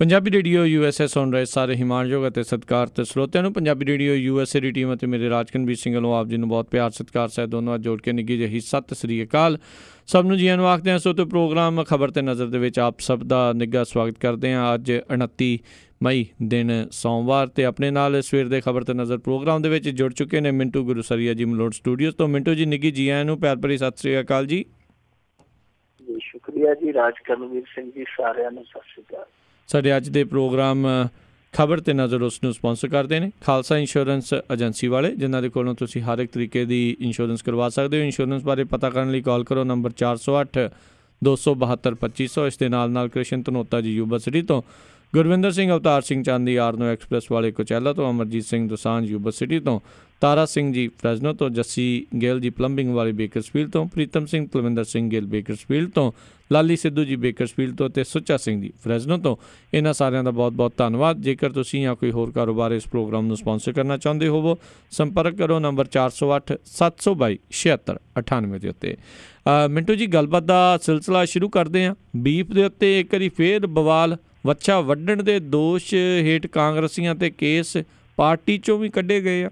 Punjabi radio USA ਸੁਣ ਰਹੇ ਸਾਰੇ ਹਿਮਾਨਯੋਗ ਅਤੇ ਸਤਿਕਾਰਤ ਸਰੋਤਿਆਂ ਨੂੰ ਪੰਜਾਬੀ ਰੇਡੀਓ USA ਦੀ ਟੀਮ ਅਤੇ ਮੇਰੇ ਰਾਜਕਨਵੀਰ ਸਿੰਘ ਵੱਲੋਂ ਆਪ ਜੀ ਨੂੰ ਬਹੁਤ ਪਿਆਰ ਸਤਿਕਾਰ ਸਹਿਤ ਦੋਨੋਂ ਜੋੜ ਕੇ ਨਿੱਘੀ ਜਿਹੀ ਸਤਿ ਸ੍ਰੀ ਅਕਾਲ। ਸਭ ਨੂੰ ਜੀਆਂ ਨੂੰ ਆਖਦੇ ਹਾਂ। ਸੋ ਤੇ ਪ੍ਰੋਗਰਾਮ ਖਬਰ ਤੇ ਨਜ਼ਰ ਦੇ ਵਿੱਚ ਆਪ ਸਭ ਦਾ ਨਿੱਘਾ ਸਵਾਗਤ ਕਰਦੇ ਹਾਂ। ਅੱਜ 29 ਮਈ ਦਿਨ ਸੋਮਵਾਰ ਤੇ ਆਪਣੇ ਨਾਲ ਸਵੇਰ ਦੇ ਖਬਰ ਤੇ ਨਜ਼ਰ ਪ੍ਰੋਗਰਾਮ ਦੇ ਵਿੱਚ ਜੁੜ ਚੁੱਕੇ ਨੇ ਮਿੰਟੂ ਗੁਰੂਸਰੀਆ ਜੀ ਮਲੋਟ ਸਟੂਡੀਓਜ਼ ਤੋਂ। ਮਿੰਟੂ ਜੀ ਨਿੱਘੀ ਜੀ ਆਇਆਂ ਨੂੰ ਪਿਆਰ ਭਰੀ ਸਤਿ ਸ੍ਰੀ ਅਕਾਲ ਜੀ। ਸ਼ੁਕਰੀਆ ਜੀ ਰਾਜਕਰਨਵੀਰ ਸਿੰਘ ਜੀ, ਸਾਰਿਆਂ ਨੂੰ ਸਤਿ ਸ੍ਰੀ ਅਕਾਲ। ਸਾਡੇ ਅੱਜ ਦੇ ਪ੍ਰੋਗਰਾਮ ਖਬਰ ਤੇ ਨਜ਼ਰ ਉਸ ਨੂੰ ਸਪੋਂਸਰ ਕਰਦੇ ਨੇ ਖਾਲਸਾ ਇੰਸ਼ੋਰੈਂਸ ਏਜੰਸੀ ਵਾਲੇ, ਜਿਨ੍ਹਾਂ ਦੇ ਕੋਲੋਂ ਤੁਸੀਂ ਹਰ ਇੱਕ ਤਰੀਕੇ ਦੀ ਇੰਸ਼ੋਰੈਂਸ ਕਰਵਾ ਸਕਦੇ ਹੋ। ਇੰਸ਼ੋਰੈਂਸ ਬਾਰੇ ਪਤਾ ਕਰਨ ਲਈ ਕਾਲ ਕਰੋ ਨੰਬਰ 408 272 2500। ਇਸ ਦੇ ਨਾਲ ਕ੍ਰਿਸ਼ਨ ਧਨੋਤਾ ਜੀ ਯੂਬਾ ਸਿਟੀ ਤੋਂ, ਗੁਰਵਿੰਦਰ ਸਿੰਘ ਅਵਤਾਰ ਸਿੰਘ ਚਾਂਦੀ ਆਰਨੋ ਐਕਸਪ੍ਰੈਸ ਵਾਲੇ ਕੁਚੈਲਾ ਤੋਂ, ਅਮਰਜੀਤ ਸਿੰਘ ਦੋਸਾਂਝ ਯੂਬਾ ਸਿਟੀ ਤੋਂ, ਤਾਰਾ ਸਿੰਘ ਜੀ ਫਰੈਜ਼ਨੋ ਤੋਂ, ਜੱਸੀ ਗਿੱਲ ਜੀ ਪਲੰਬਿੰਗ ਵਾਲੇ ਬੇਕਰਸਫੀਲਡ ਤੋਂ, ਪ੍ਰੀਤਮ ਸਿੰਘ ਕੁਲਵਿੰਦਰ ਸਿੰਘ ਗਿੱਲ ਬੇਕਰਸਫੀਲਡ ਤੋਂ, ਲਾਲੀ ਸਿੱਧੂ ਜੀ ਬੇਕਰਸਫੀਲਡ ਤੋਂ ਅਤੇ ਸੁੱਚਾ ਸਿੰਘ ਜੀ ਫਰੈਜ਼ਨੋ ਤੋਂ। ਇਹਨਾਂ ਸਾਰਿਆਂ ਦਾ ਬਹੁਤ ਬਹੁਤ ਧੰਨਵਾਦ। ਜੇਕਰ ਤੁਸੀਂ ਜਾਂ ਕੋਈ ਹੋਰ ਕਾਰੋਬਾਰ ਇਸ ਪ੍ਰੋਗਰਾਮ ਨੂੰ ਸਪੋਂਸਰ ਕਰਨਾ ਚਾਹੁੰਦੇ ਹੋਵੋ, ਸੰਪਰਕ ਕਰੋ ਨੰਬਰ 408 722 76 98 ਦੇ ਉੱਤੇ। ਮਿੰਟੂ ਜੀ, ਗੱਲਬਾਤ ਦਾ ਸਿਲਸਿਲਾ ਸ਼ੁਰੂ ਕਰਦੇ ਹਾਂ। ਬੀਫ ਦੇ ਉੱਤੇ ਇੱਕ ਵਾਰੀ ਫੇਰ ਬਵਾਲ, ਵੱਛਾ ਵੱਢਣ ਦੇ ਦੋਸ਼ ਹੇਠ ਕਾਂਗਰਸੀਆਂ ਤੇ ਕੇਸ ਪਾਰਟੀ 'ਚੋਂ ਵੀ ਕੱਢੇ ਗਏ ਆ।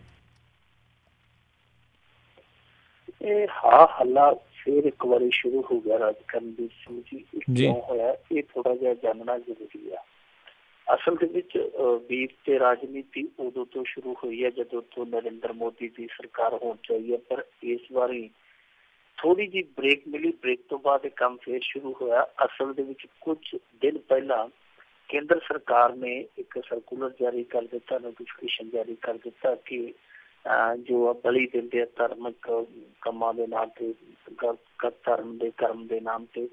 ਇਹ ਹਾ ਹੱਲਾ ਫਿਰ ਇੱਕ ਵਾਰੀ ਸ਼ੁਰੂ ਹੋ ਗਿਆ ਰਾਜਕਰਨਵੀਰ ਸਿੰਘ ਜੀ। ਕਿਉਂ ਹੋਇਆ ਇਹ ਥੋੜਾ ਜਿਹਾ ਜਾਣਨਾ ਜ਼ਰੂਰੀ ਆ। ਅਸਲ ਦੇ ਵਿੱਚ ਬੀਫ ਤੇ ਰਾਜਨੀਤੀ ਉਦੋਂ ਤੋਂ ਸ਼ੁਰੂ ਹੋਈ ਹੈ ਜਦੋਂ ਤੋਂ ਨਰਿੰਦਰ ਮੋਦੀ ਦੀ ਸਰਕਾਰ ਹੋਣ ਚਾਹੀਏ, ਪਰ ਇਸ ਵਾਰੀ ਥੋੜੀ ਜਿਹੀ ਬ੍ਰੇਕ ਮਿਲੀ। ਬ੍ਰੇਕ ਤੋਂ ਬਾਅਦ ਇਹ ਕੰਮ ਫਿਰ ਸ਼ੁਰੂ ਹੋਇਆ। ਅਸਲ ਦੇ ਵਿੱਚ ਕੁਝ ਦਿਨ ਪਹਿਲਾਂ ਕੇਂਦਰ ਸਰਕਾਰ ਨੇ ਇੱਕ ਸਰਕੂਲਰ ਜਾਰੀ ਕਰ ਦਿੱਤਾ, ਨੋਟੀਫਿਕੇਸ਼ਨ ਜਾਰੀ ਕਰ ਦਿੱਤਾ ਕਿ ਜੋ ਬਲੀ ਦਿੰਦੇ ਆ ਧਾਰਮਿਕ ਕੰਮਾਂ ਦੇ ਨਾਮ ਤੇ, ਧਰਮ ਦੇ ਕਰਮ ਦੇ ਨਾਮ ਤੇ,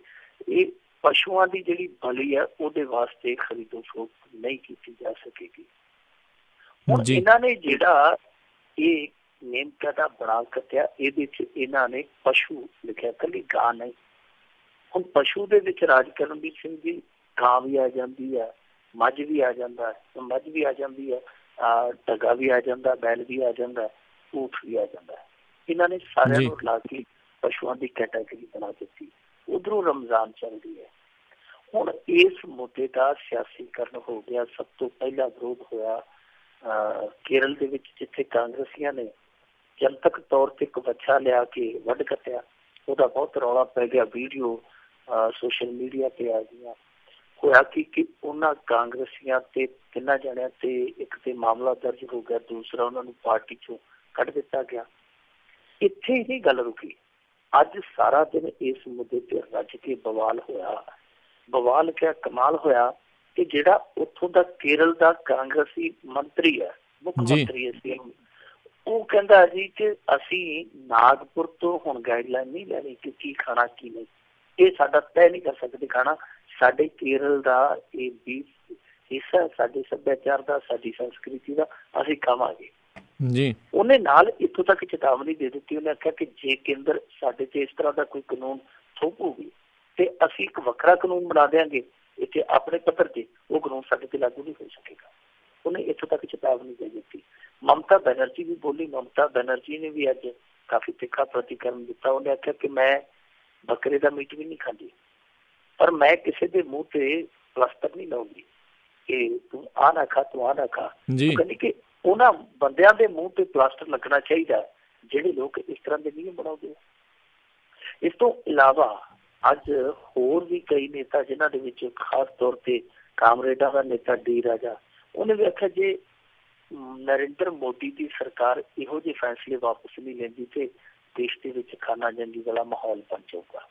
ਇਹ ਪਸ਼ੂਆਂ ਦੀ ਜਿਹੜੀ ਬਲੀ ਹੈ ਉਹਦੇ ਵਾਸਤੇ ਖਰੀਦੋ ਫਰੋਖਤ ਨਹੀਂ ਕੀਤੀ ਜਾ ਸਕੇਗੀ। ਹੁਣ ਇਹਨਾਂ ਨੇ ਜਿਹੜਾ ਇਹ ਨੇਮ ਕਾਇਦਾ ਬਣਾ ਕੱਟਿਆ, ਇਹਦੇ ਚ ਇਹਨਾਂ ਨੇ ਪਸ਼ੂ ਲਿਖਿਆ, ਇਕੱਲੀ ਗਾਂ ਨਹੀਂ। ਹੁਣ ਪਸ਼ੂ ਦੇ ਵਿੱਚ ਰਾਜਕਰਨਵੀਰ ਸਿੰਘ ਜੀ ਗਾਂ ਵੀ ਆ ਜਾਂਦੀ ਹੈ, ਮੱਝ ਵੀ ਆ ਜਾਂਦਾ ਹੈ, ਮੱਝ ਵੀ ਆ ਜਾਂਦੀ ਹੈ, ਢੱਗਾ ਵੀ ਆ ਜਾਂਦਾ, ਬੈਲ ਵੀ ਆ ਜਾਂਦਾ, ਊਠ ਵੀ ਆ ਜਾਂਦਾ। ਇਹਨਾਂ ਨੇ ਸਾਰਿਆਂ ਨੂੰ ਲਾ ਕੇ ਪਸ਼ੂਆਂ ਦੀ ਕੈਟਾਗਰੀ ਬਣਾ ਦਿੱਤੀ। ਉਧਰੋਂ ਰਮਜ਼ਾਨ ਚੱਲਦੀ ਹੈ। ਹੁਣ ਇਸ ਮੁੱਦੇ ਦਾ ਸਿਆਸੀਕਰਨ ਹੋ ਗਿਆ। ਸਭ ਤੋਂ ਪਹਿਲਾ ਵਿਰੋਧ ਹੋਇਆ ਕੇਰਲ ਦੇ ਵਿੱਚ, ਜਿੱਥੇ ਕਾਂਗਰਸੀਆਂ ਨੇ ਜਨਤਕ ਤੌਰ ਤੇ ਇੱਕ ਵੱਛਾ ਲਿਆ ਕੇ ਵੱਢ ਕੱਟਿਆ। ਉਹਦਾ ਬਹੁਤ ਰੌਲਾ ਪੈ ਗਿਆ, ਵੀਡੀਓ ਸੋਸ਼ਲ ਮੀਡੀਆ ਤੇ ਆ ਗਈਆਂ। ਹੋਇਆ ਕਿ ਉਹਨਾਂ ਕਾਂਗਰਸੀਆਂ ਤੇ ਤਿੰਨਾਂ ਜਣਿਆਂ ਤੇ ਇੱਕ ਤੇ ਮਾਮਲਾ ਦਰਜ ਹੋ ਗਿਆ, ਦੂਸਰਾ ਉਹਨਾਂ ਨੂੰ ਪਾਰਟੀ ਚੋਂ ਕੱਢ ਦਿੱਤਾ ਗਿਆ। ਇੱਥੇ ਹੀ ਗੱਲ ਰੁਕੀ। ਅੱਜ ਸਾਰਾ ਦਿਨ ਇਸ ਮੁੱਦੇ ਤੇ ਰੱਜ ਕੇ ਬਵਾਲ ਹੋਇਆ। ਬਵਾਲ ਕਿਆ ਕਮਾਲ ਹੋਇਆ ਕਿ ਜਿਹੜਾ ਉੱਥੋਂ ਦਾ ਕੇਰਲ ਦਾ ਕਾਂਗਰਸੀ ਮੰਤਰੀ ਹੈ, ਮੁੱਖ ਮੰਤਰੀ ਹੈ, ਉਹ ਕਹਿੰਦਾ ਜੀ ਕਿ ਅਸੀਂ ਨਾਗਪੁਰ ਤੋਂ ਹੁਣ ਗਾਈਡਲਾਈਨ ਨਹੀਂ ਲੈਣੀ ਕਿ ਕੀ ਖਾਣਾ ਕੀ ਨਹੀਂ, ਇਹ ਸਾਡਾ ਤੈਅ ਨਹੀਂ ਕਰ ਸਕਦੇ ਖਾਣਾ। ਸਾਡੇ ਕੇਰਲ ਦਾ ਇਹ ਵੀ ਹਿੱਸਾ, ਸਾਡੇ ਸੱਭਿਆਚਾਰ ਦਾ, ਸਾਡੀ ਸੰਸਕ੍ਰਿਤੀ ਦਾ, ਅਸੀਂ ਖਾਵਾਂਗੇ ਜੀ। ਉਹਨੇ ਨਾਲ ਇੱਥੋਂ ਤੱਕ ਚੇਤਾਵਨੀ ਦੇ ਦਿੱਤੀ। ਉਹਨੇ ਆਖਿਆ ਕਿ ਜੇ ਕੇਂਦਰ ਸਾਡੇ ਤੇ ਇਸ ਤਰ੍ਹਾਂ ਦਾ ਕੋਈ ਕਾਨੂੰਨ ਥੋਪੂਗੀ ਤੇ ਅਸੀਂ ਇੱਕ ਵੱਖਰਾ ਕਾਨੂੰਨ ਬਣਾ ਦਿਆਂਗੇ ਇੱਥੇ ਆਪਣੇ ਪੱਧਰ ਤੇ, ਉਹ ਕਾਨੂੰਨ ਸਾਡੇ ਤੇ ਲਾਗੂ ਨਹੀਂ ਹੋ ਸਕੇਗਾ। ਉਹਨੇ ਇੱਥੋਂ ਤੱਕ ਚੇਤਾਵਨੀ ਦੇ ਦਿੱਤੀ। ਮਮਤਾ ਬੈਨਰਜੀ ਵੀ ਬੋਲੀ। ਮਮਤਾ ਬੈਨਰਜੀ ਨੇ ਵੀ ਅੱਜ ਕਾਫੀ ਤਿੱਖਾ ਪ੍ਰਤੀਕਰਮ ਦਿੱਤਾ। ਉਹਨੇ ਆਖਿਆ ਕਿ ਮੈਂ ਬੱਕਰੇ ਦਾ ਮੀਟ ਵੀ ਨਹੀਂ ਖਾਂਦੀ, ਪਰ ਮੈਂ ਕਿਸੇ ਦੇ ਮੂੰਹ ਤੇ ਪਲਾਸਟਰ ਨਹੀਂ ਲਾਉਂਗੀ ਕਿ ਤੂੰ ਆਹ ਨਾ ਖਾ, ਤੂੰ ਆਹ ਨਾ ਖਾ। ਕਹਿੰਦੀ ਕਿ ਉਹਨਾਂ ਬੰਦਿਆਂ ਦੇ ਮੂੰਹ ਤੇ ਪਲਾਸਟਰ ਲੱਗਣਾ ਚਾਹੀਦਾ ਜਿਹੜੇ ਲੋਕ ਇਸ ਤਰ੍ਹਾਂ ਦੇ ਨਿਯਮ ਬਣਾਉਂਦੇ। ਇਸ ਤੋਂ ਇਲਾਵਾ ਅੱਜ ਹੋਰ ਵੀ ਕਈ ਨੇਤਾ, ਜਿਨ੍ਹਾਂ ਦੇ ਵਿੱਚ ਖਾਸ ਤੌਰ ਤੇ ਕਾਮਰੇਡਾਂ ਦਾ ਨੇਤਾ ਡੀ ਰਾਜਾ, ਉਹਨੇ ਵੀ ਆਖਿਆ ਜੇ ਨਰਿੰਦਰ ਮੋਦੀ ਦੀ ਸਰਕਾਰ ਇਹੋ ਜਿਹੇ ਫੈਸਲੇ ਵਾਪਸ ਨਹੀਂ ਲੈਂਦੀ ਤੇ ਦੇਸ਼ ਦੇ ਵਿੱਚ ਖਾਨਾ ਜੰਗੀ ਵਾਲਾ ਮਾਹੌਲ ਬਣ ਜਾਊਗਾ।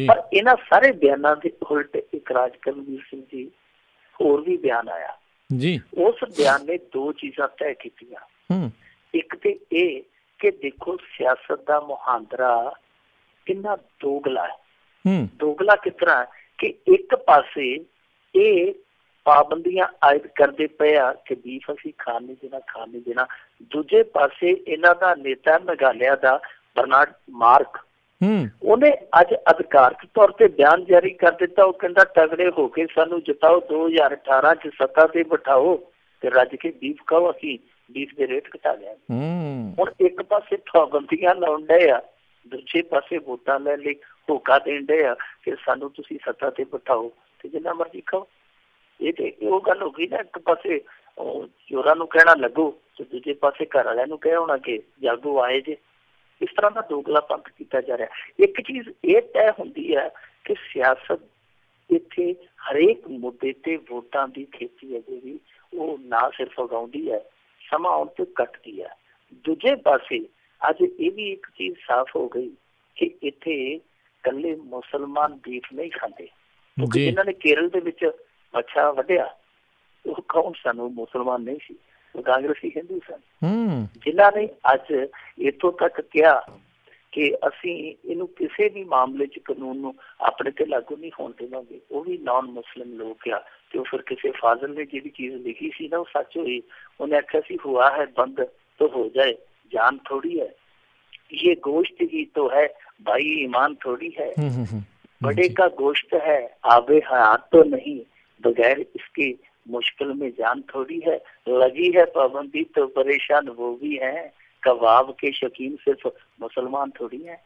ਪਰ ਇਹਨਾਂ ਸਾਰੇ ਬਿਆਨਾਂ ਦੇ ਉਲਟ ਇੱਕ ਰਾਜਕਰਨਵੀਰ ਸਿੰਘ ਜੀ ਹੋਰ ਵੀ ਬਿਆਨ ਆਇਆ ਜੀ। ਉਸ ਬਿਆਨ ਨੇ ਦੋ ਚੀਜ਼ਾਂ ਤੈਅ ਕੀਤੀਆਂ। ਇੱਕ ਤੇ ਇਹ ਕਿ ਦੇਖੋ ਸਿਆਸਤ ਦਾ ਮੁਹਾਂਦਰਾ ਕਿੰਨਾ ਦੋਗਲਾ ਹੈ। ਦੋਗਲਾ ਕਿਸ ਤਰ੍ਹਾਂ ਕਿ ਇੱਕ ਪਾਸੇ ਇਹ ਪਾਬੰਦੀਆਂ ਆਇਦ ਕਰਦੇ ਪਏ ਆ ਕਿ ਬੀਫ ਅਸੀਂ ਖਾਣ ਨਹੀਂ ਦੇਣਾ। ਦੂਜੇ ਪਾਸੇ ਇਹਨਾਂ ਦਾ ਨੇਤਾ ਮੇਘਾਲਿਆ ਦਾ ਬਰਨਾਰਡ ਮਾਰਕ, ਉਹਨੇ ਅੱਜ ਅਧਿਕਾਰਤ ਤੌਰ ਤੇ ਬਿਆਨ ਜਾਰੀ ਕਰ ਦਿੱਤਾ। ਉਹ ਕਹਿੰਦਾ ਤਗੜੇ ਹੋ ਕੇ ਸਾਨੂੰ ਜਿਤਾਓ, 2018 ਚ ਸੱਤਾ ਤੇ ਬਿਠਾਓ ਤੇ ਰੱਜ ਕੇ ਬੀਫ ਖਾਓ, ਅਸੀਂ ਬੀਫ ਦੇ ਰੇਟ ਘਟਾ ਲਿਆ। ਹੁਣ ਇੱਕ ਪਾਸੇ ਪਾਬੰਦੀਆਂ ਲਾਉਣ ਡਏ ਆ, ਦੂਜੇ ਪਾਸੇ ਵੋਟਾਂ ਲੈਣ ਲਈ ਹੋਕਾ ਦੇਣ ਡਏ ਆ ਕਿ ਸਾਨੂੰ ਤੁਸੀਂ ਸੱਤਾ ਤੇ ਬਿਠਾਓ ਤੇ ਜਿੰਨਾ ਮਰਜ਼ੀ ਖਾਓ। ਇਹ ਤੇ ਉਹ ਗੱਲ ਹੋ ਗਈ ਨਾ, ਇੱਕ ਪਾਸੇ ਚੋਰਾਂ ਨੂੰ ਕਹਿਣਾ ਲੱਗੋ ਤੇ ਦੂਜੇ ਪਾਸੇ ਘਰ ਵਾਲਿਆਂ ਨੂੰ ਕਹਿ ਹੋਣਾ ਕਿ ਜਾਗੋ ਆਏ ਜੇ। ਇਸ ਤਰ੍ਹਾਂ ਦਾ ਦੋਗਲਾ ਪੰਥ ਕੀਤਾ ਜਾ ਰਿਹਾ। ਇੱਕ ਚੀਜ਼ ਇਹ ਤੈਅ ਹੁੰਦੀ ਹੈ ਕਿ ਸਿਆਸਤ ਇੱਥੇ ਹਰੇਕ ਮੁੱਦੇ ਤੇ ਵੋਟਾਂ ਦੀ ਖੇਤੀ ਹੈ ਜਿਹੜੀ ਉਹ ਨਾ ਸਿਰਫ ਉਗਾਉਂਦੀ ਹੈ, ਸਮਾਂ ਆਉਣ ਤੇ ਕੱਟਦੀ ਹੈ। ਦੂਜੇ ਪਾਸੇ ਅੱਜ ਇਹ ਵੀ ਇੱਕ ਚੀਜ਼ ਸਾਫ਼ ਹੋ ਗਈ ਕਿ ਇੱਥੇ ਇਕੱਲੇ ਮੁਸਲਮਾਨ ਬੀਫ ਨਹੀਂ ਖਾਂਦੇ, ਕਿਉਂਕਿ ਜਿਨ੍ਹਾਂ ਨੇ ਕੇਰਲ ਦੇ ਵਿੱਚ ਮੱਛਾ ਵੱਢਿਆ ਉਹ ਕੌਣ ਸਨ? ਉਹ ਮੁਸਲਮਾਨ ਨਹੀਂ ਸੀ, ਉਹ ਕਾਂਗਰਸੀ ਹਿੰਦੂ ਸਨ, ਜਿਨ੍ਹਾਂ ਨੇ ਅੱਜ ਇੱਥੋਂ ਤੱਕ ਕਿਹਾ ਕਿ ਅਸੀਂ ਇਹਨੂੰ ਕਿਸੇ ਵੀ ਮਾਮਲੇ 'ਚ ਕਾਨੂੰਨ ਨੂੰ ਆਪਣੇ ਤੇ ਲਾਗੂ ਨਹੀਂ ਹੋਣ ਦੇਵਾਂਗੇ। ਉਹ ਵੀ ਨਾਨ ਮੁਸਲਿਮ ਲੋਕ ਆ। ਤੇ ਉਹ ਫਿਰ ਕਿਸੇ ਫਾਜ਼ਲ ਨੇ ਜਿਹੜੀ ਚੀਜ਼ ਲਿਖੀ ਸੀ ਨਾ ਉਹ ਸੱਚ ਹੋਈ। ਉਹਨੇ ਆਖਿਆ ਸੀ ਹੁਆ ਹੈ ਬੰਦ तो हो जाए, जान थोड़ी है, ये गोश्त ही तो है भाई, ईमान थोड़ी है, बड़े का गोश्त है आबे हयात तो नहीं, बगैर इसके मुश्किल में जान थोड़ी है, लगी है पाबंदी तो परेशान वो भी है, कबाब के शौकीन सिर्फ मुसलमान थोड़ी है।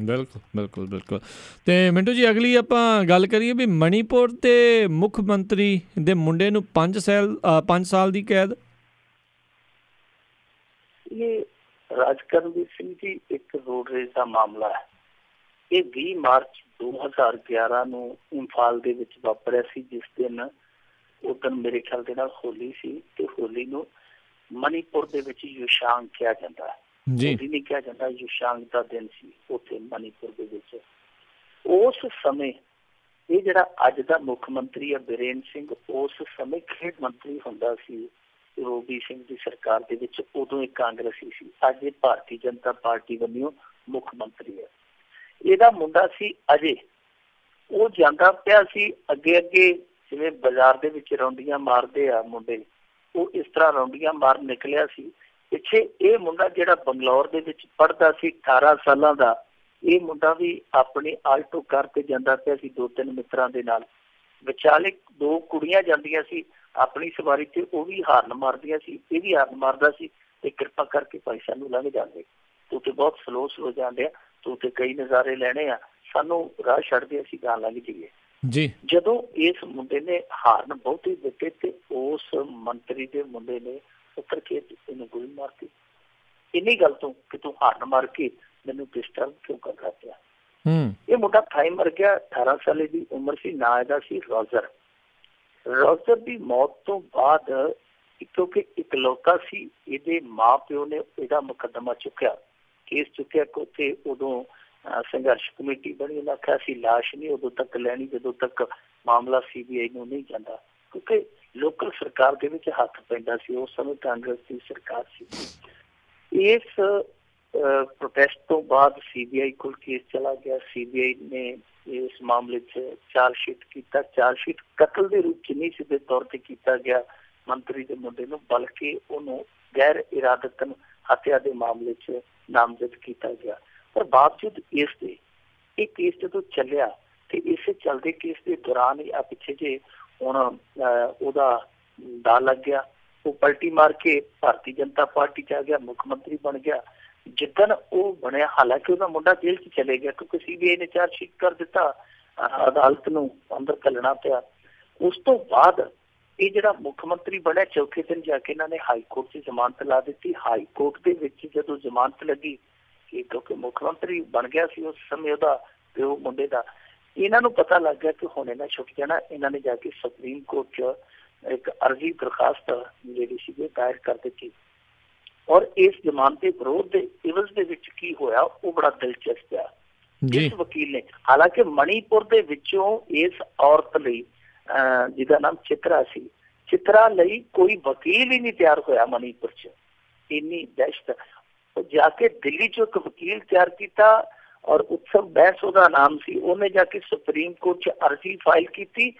ਬਿਲਕੁਲ ਬਿਲਕੁਲ ਬਿਲਕੁਲ। ਤੇ ਮਿੰਟੂ ਜੀ ਅਗਲੀ ਆਪਾਂ ਗੱਲ ਕਰੀਏ ਵੀ ਮਣੀਪੁਰ ਦੇ ਮੁੱਖ ਮੰਤਰੀ ਦੇ ਮੁੰਡੇ ਨੂੰ 5 ਸਾਲ ਦੀ ਕੈਦ। ਇਹ ਰਾਜਕਰਨਵੀਰ ਸਿੰਘ ਜੀ ਇੱਕ ਰੋਡ ਰੇਸ ਦਾ ਮਾਮਲਾ ਹੈ। ਇਹ 20 ਮਾਰਚ 2011 ਨੂੰ ਇੰਫਾਲ ਦੇ ਵਿੱਚ ਵਾਪਰਿਆ ਸੀ, ਜਿਸ ਦਿਨ ਉਸ ਦਿਨ ਮੇਰੇ ਖਿਆਲ ਦੇ ਨਾਲ ਹੋਲੀ ਸੀ ਤੇ ਹੋਲੀ ਨੂੰ ਮਣੀਪੁਰ ਦੇ ਵਿੱਚ ਯੂਸ਼ਾਂਗ ਕਿਹਾ ਜਾਂਦਾ ਹੈ। ਹੋਲੀ ਨਹੀਂ ਕਿਹਾ ਜਾਂਦਾ, ਯੂਸ਼ਾਂਗ ਦਾ ਦਿਨ ਸੀ ਉੱਥੇ ਮਣੀਪੁਰ ਦੇ ਵਿੱਚ। ਉਸ ਸਮੇਂ ਇਹ ਜਿਹੜਾ ਅੱਜ ਦਾ ਮੁੱਖ ਮੰਤਰੀ ਹੈ ਬੀਰੇਨ ਸਿੰਘ, ਉਸ ਸਮੇਂ ਖੇਡ ਮੰਤਰੀ ਹੁੰਦਾ ਸੀ ਰੋਬੀ ਸਿੰਘ ਦੀ ਸਰਕਾਰ ਦੇ ਵਿੱਚ। ਉਦੋਂ ਇੱਕ ਕਾਂਗਰਸੀ ਸੀ, ਅੱਜ ਇਹ ਭਾਰਤੀ ਜਨਤਾ ਪਾਰਟੀ ਵੱਲੋਂ ਮੁੱਖ ਮੰਤਰੀ ਹੈ। ਇਹਦਾ ਮੁੰਡਾ ਸੀ ਅਜੇ, ਉਹ ਜਾਂਦਾ ਪਿਆ ਸੀ ਅੱਗੇ ਅੱਗੇ, ਜਿਵੇਂ ਬਾਜ਼ਾਰ ਦੇ ਵਿੱਚ ਰੌਂਡੀਆਂ ਮਾਰਦੇ ਆ ਮੁੰਡੇ, ਉਹ ਇਸ ਤਰ੍ਹਾਂ ਰੌਂਡੀਆਂ ਮਾਰ ਨਿਕਲਿਆ ਸੀ। ਪਿੱਛੇ ਇਹ ਮੁੰਡਾ ਜਿਹੜਾ ਬੰਗਲੌਰ ਦੇ ਵਿੱਚ ਪੜ੍ਹਦਾ ਸੀ 18 ਸਾਲਾਂ ਦਾ, ਇਹ ਮੁੰਡਾ ਵੀ ਆਪਣੀ ਆਲਟੋ ਕਾਰ ਤੇ ਜਾਂਦਾ ਪਿਆ ਸੀ 2-3 ਮਿੱਤਰਾਂ ਦੇ ਨਾਲ। ਵਿਚਾਲੇ 2 ਕੁੜੀਆਂ ਜਾਂਦੀਆਂ ਸੀ ਆਪਣੀ ਸਵਾਰੀ ਤੇ, ਉਹ ਵੀ ਹਾਰਨ ਮਾਰਦੀਆਂ ਸੀ, ਇਹ ਵੀ ਹਾਰਨ ਮਾਰਦਾ ਸੀ ਤੇ ਕਿਰਪਾ ਕਰਕੇ ਭਾਈ ਸਾਨੂੰ ਲੰਘ ਜਾਂਦੇ, ਤੂੰ ਤੇ ਬਹੁਤ ਸਲੋ ਜਾਂਦੇ ਆ, ਤੂੰ ਤੇ ਕਈ ਨਜ਼ਾਰੇ ਲੈਣੇ ਆ, ਸਾਨੂੰ ਰਾਹ ਛੱਡਦੇ, ਅਸੀਂ ਗਾਂ ਲੰਘ ਜਾਈਏ ਜੀ। ਜਦੋਂ ਇਸ ਮੁੰਡੇ ਨੇ ਹਾਰਨ ਬਹੁਤੀ ਦਿੱਤੇ ਤੇ ਉਸ ਮੰਤਰੀ ਦੇ ਮੁੰਡੇ ਨੇ ਉੱਤਰ ਕੇ ਇਹਨੂੰ ਗੋਲੀ ਮਾਰਤੀ। ਇੰਨੀ ਗੱਲ ਤੋਂ ਕਿ ਤੂੰ ਹਾਰਨ ਮਾਰ ਕੇ ਮੈਨੂੰ ਪਿਸਟਲ ਕਿਉਂ ਕਰ ਰਿਹਾ ਪਿਆ। ਇਹ ਮੁੰਡਾ ਥਾਈ ਮਰ ਗਿਆ, 18 ਸਾਲ ਦੀ ਉਮਰ ਸੀ, ਨਾਂ ਇਹਦਾ ਸੀ ਰੋਜ਼ਰ। ਰੋਜ਼ਰ ਦੀ ਮੌਤ ਤੋਂ ਬਾਅਦ ਕਿਉਂਕਿ ਇਕਲੌਤਾ ਸੀ, ਇਹਦੇ ਮਾਂ ਪਿਓ ਨੇ ਇਹਦਾ ਮੁਕੱਦਮਾ ਚੁੱਕਿਆ, ਕੇਸ ਚੁੱਕਿਆ। ਉੱਥੇ ਉਦੋਂ ਸੰਘਰਸ਼ ਕਮੇਟੀ ਬਣੀ, ਉਹਨਾਂ ਆਖਿਆ ਸੀ ਲਾਸ਼ ਨਹੀਂ ਉਦੋਂ ਤੱਕ ਲੈਣੀ ਜਦੋਂ ਤੱਕ ਮਾਮਲਾ CBI ਨੂੰ ਨਹੀਂ ਜਾਂਦਾ, ਕਿਉਂਕਿ ਲੋਕਲ ਸਰਕਾਰ ਦੇ ਵਿੱਚ ਹੱਥ ਪੈਂਦਾ ਸੀ। ਉਸ ਸਮੇਂ ਕਾਂਗਰਸ ਦੀ ਸਰਕਾਰ ਸੀ। ਇਸ ਪ੍ਰੋਟੈਸਟ ਤੋਂ ਬਾਅਦ CBI ਕੋਲ ਕੇਸ ਚਲਾ ਗਿਆ। CBI ਨੇ ਇਸ ਮਾਮਲੇ 'ਚ ਚਾਰਜਸ਼ੀਟ ਕੀਤਾ। ਚਾਰਜਸ਼ੀਟ ਕਤਲ ਦੇ ਰੂਪ 'ਚ ਨਹੀਂ ਸਿੱਧੇ ਤੌਰ ਤੇ ਕੀਤਾ ਗਿਆ ਮੰਤਰੀ ਦੇ ਮੁੰਡੇ ਨੂੰ, ਬਲਕਿ ਉਹਨੂੰ ਗੈਰ ਇਰਾਦਤਨ ਹੱਤਿਆ ਦੇ ਮਾਮਲੇ 'ਚ ਨਾਮਜ਼ਦ ਕੀਤਾ ਗਿਆ। ਪਰ ਬਾਵਜੂਦ ਇਸ ਦੇ ਇਹ ਕੇਸ ਜਦੋਂ ਚੱਲਿਆ ਤੇ ਇਸੇ ਚੱਲਦੇ ਕੇਸ ਦੇ ਦੌਰਾਨ ਹੀ ਆ ਪਿੱਛੇ ਜੇ ਹੁਣ ਉਹਦਾ ਦਾ ਲੱਗ ਗਿਆ, ਉਹ ਪਲਟੀ ਮਾਰ ਕੇ ਭਾਰਤੀ ਜਨਤਾ ਪਾਰਟੀ 'ਚ ਆ ਗਿਆ, ਮੁੱਖ ਮੰਤਰੀ ਬਣ ਗਿਆ। ਜਿੱਦਣ ਉਹ ਬਣਿਆ, ਹਾਲਾਂਕਿ ਉਹਦਾ ਮੁੰਡਾ ਜੇਲ੍ਹ 'ਚ ਚਲੇ ਗਿਆ ਕਿਉਂਕਿ CBI ਨੇ ਚਾਰਜਸ਼ੀਟ ਕਰ ਦਿੱਤਾ, ਅਦਾਲਤ ਨੂੰ ਅੰਦਰ ਘੱਲਣਾ ਪਿਆ। ਉਸ ਤੋਂ ਬਾਅਦ ਇਹ ਜਿਹੜਾ ਮੁੱਖ ਮੰਤਰੀ ਬਣਿਆ, ਚੌਥੇ ਦਿਨ ਜਾ ਕੇ ਇਹਨਾਂ ਨੇ ਹਾਈ ਕੋਰਟ 'ਚ ਜ਼ਮਾਨਤ ਲਾ ਦਿੱਤੀ। ਹਾਈ ਕੋਰਟ ਦੇ ਵਿੱਚ ਜਦੋਂ ਜ਼ਮਾਨਤ ਲੱਗੀ, ਕਿਉਂਕਿ ਮੁੱਖ ਮੰਤਰੀ ਬਣ ਗਿਆ ਸੀ ਉਸ ਸਮੇਂ ਉਹਦਾ ਪਿਓ ਮੁੰਡੇ ਦਾ, ਇਹਨਾਂ ਨੂੰ ਪਤਾ ਲੱਗ ਗਿਆ ਕਿ ਹੁਣ ਇਹਨਾਂ ਛੁੱਟ ਜਾਣਾ। ਇਹਨਾਂ ਨੇ ਜਾ ਕੇ ਸੁਪਰੀਮ ਕੋਰਟ 'ਚ ਇੱਕ ਅਰਜ਼ੀ ਦਰਖਾਸਤ ਜਿਹੜੀ ਸੀ ਦਾਇਰ ਕਰ ਦਿੱਤੀ। ਔਰ ਇਸ ਜ਼ਮਾਨਤ ਦੇ ਵਿਰੋਧ ਦੇ ਇਵਜ਼ ਦੇ ਵਿੱਚ ਕੀ ਹੋਇਆ ਉਹ ਬੜਾ ਦਿਲਚਸਪ ਆ। ਜਿਸ ਵਕੀਲ ਨੇ, ਹਾਲਾਂਕਿ ਮਣੀਪੁਰ ਦੇ ਵਿੱਚੋਂ ਇਸ ਔਰਤ ਲਈ ਜਿਹਦਾ ਨਾਮ ਚਿਤਰਾ ਸੀ, ਚਿਤਰਾ ਲਈ ਕੋਈ ਵਕੀਲ ਹੀ ਨਹੀਂ ਤਿਆਰ ਹੋਇਆ ਮਣੀਪੁਰ 'ਚ। ਇੰਨੀ ਦਹਿਸ਼ਤ। ਉਹ ਜਾ ਕੇ ਦਿੱਲੀ 'ਚੋਂ ਇੱਕ ਵਕੀਲ ਤਿਆਰ ਕੀਤਾ ਔਰ ਉਤਸਵ ਬੈਂਸ ਉਹਦਾ ਨਾਮ ਸੀ, ਉਹਨੇ ਜਾ ਕੇ ਸੁਪਰੀਮ ਕੋਰਟ 'ਚ ਅਰਜ਼ੀ ਫਾਈਲ ਕੀਤੀ।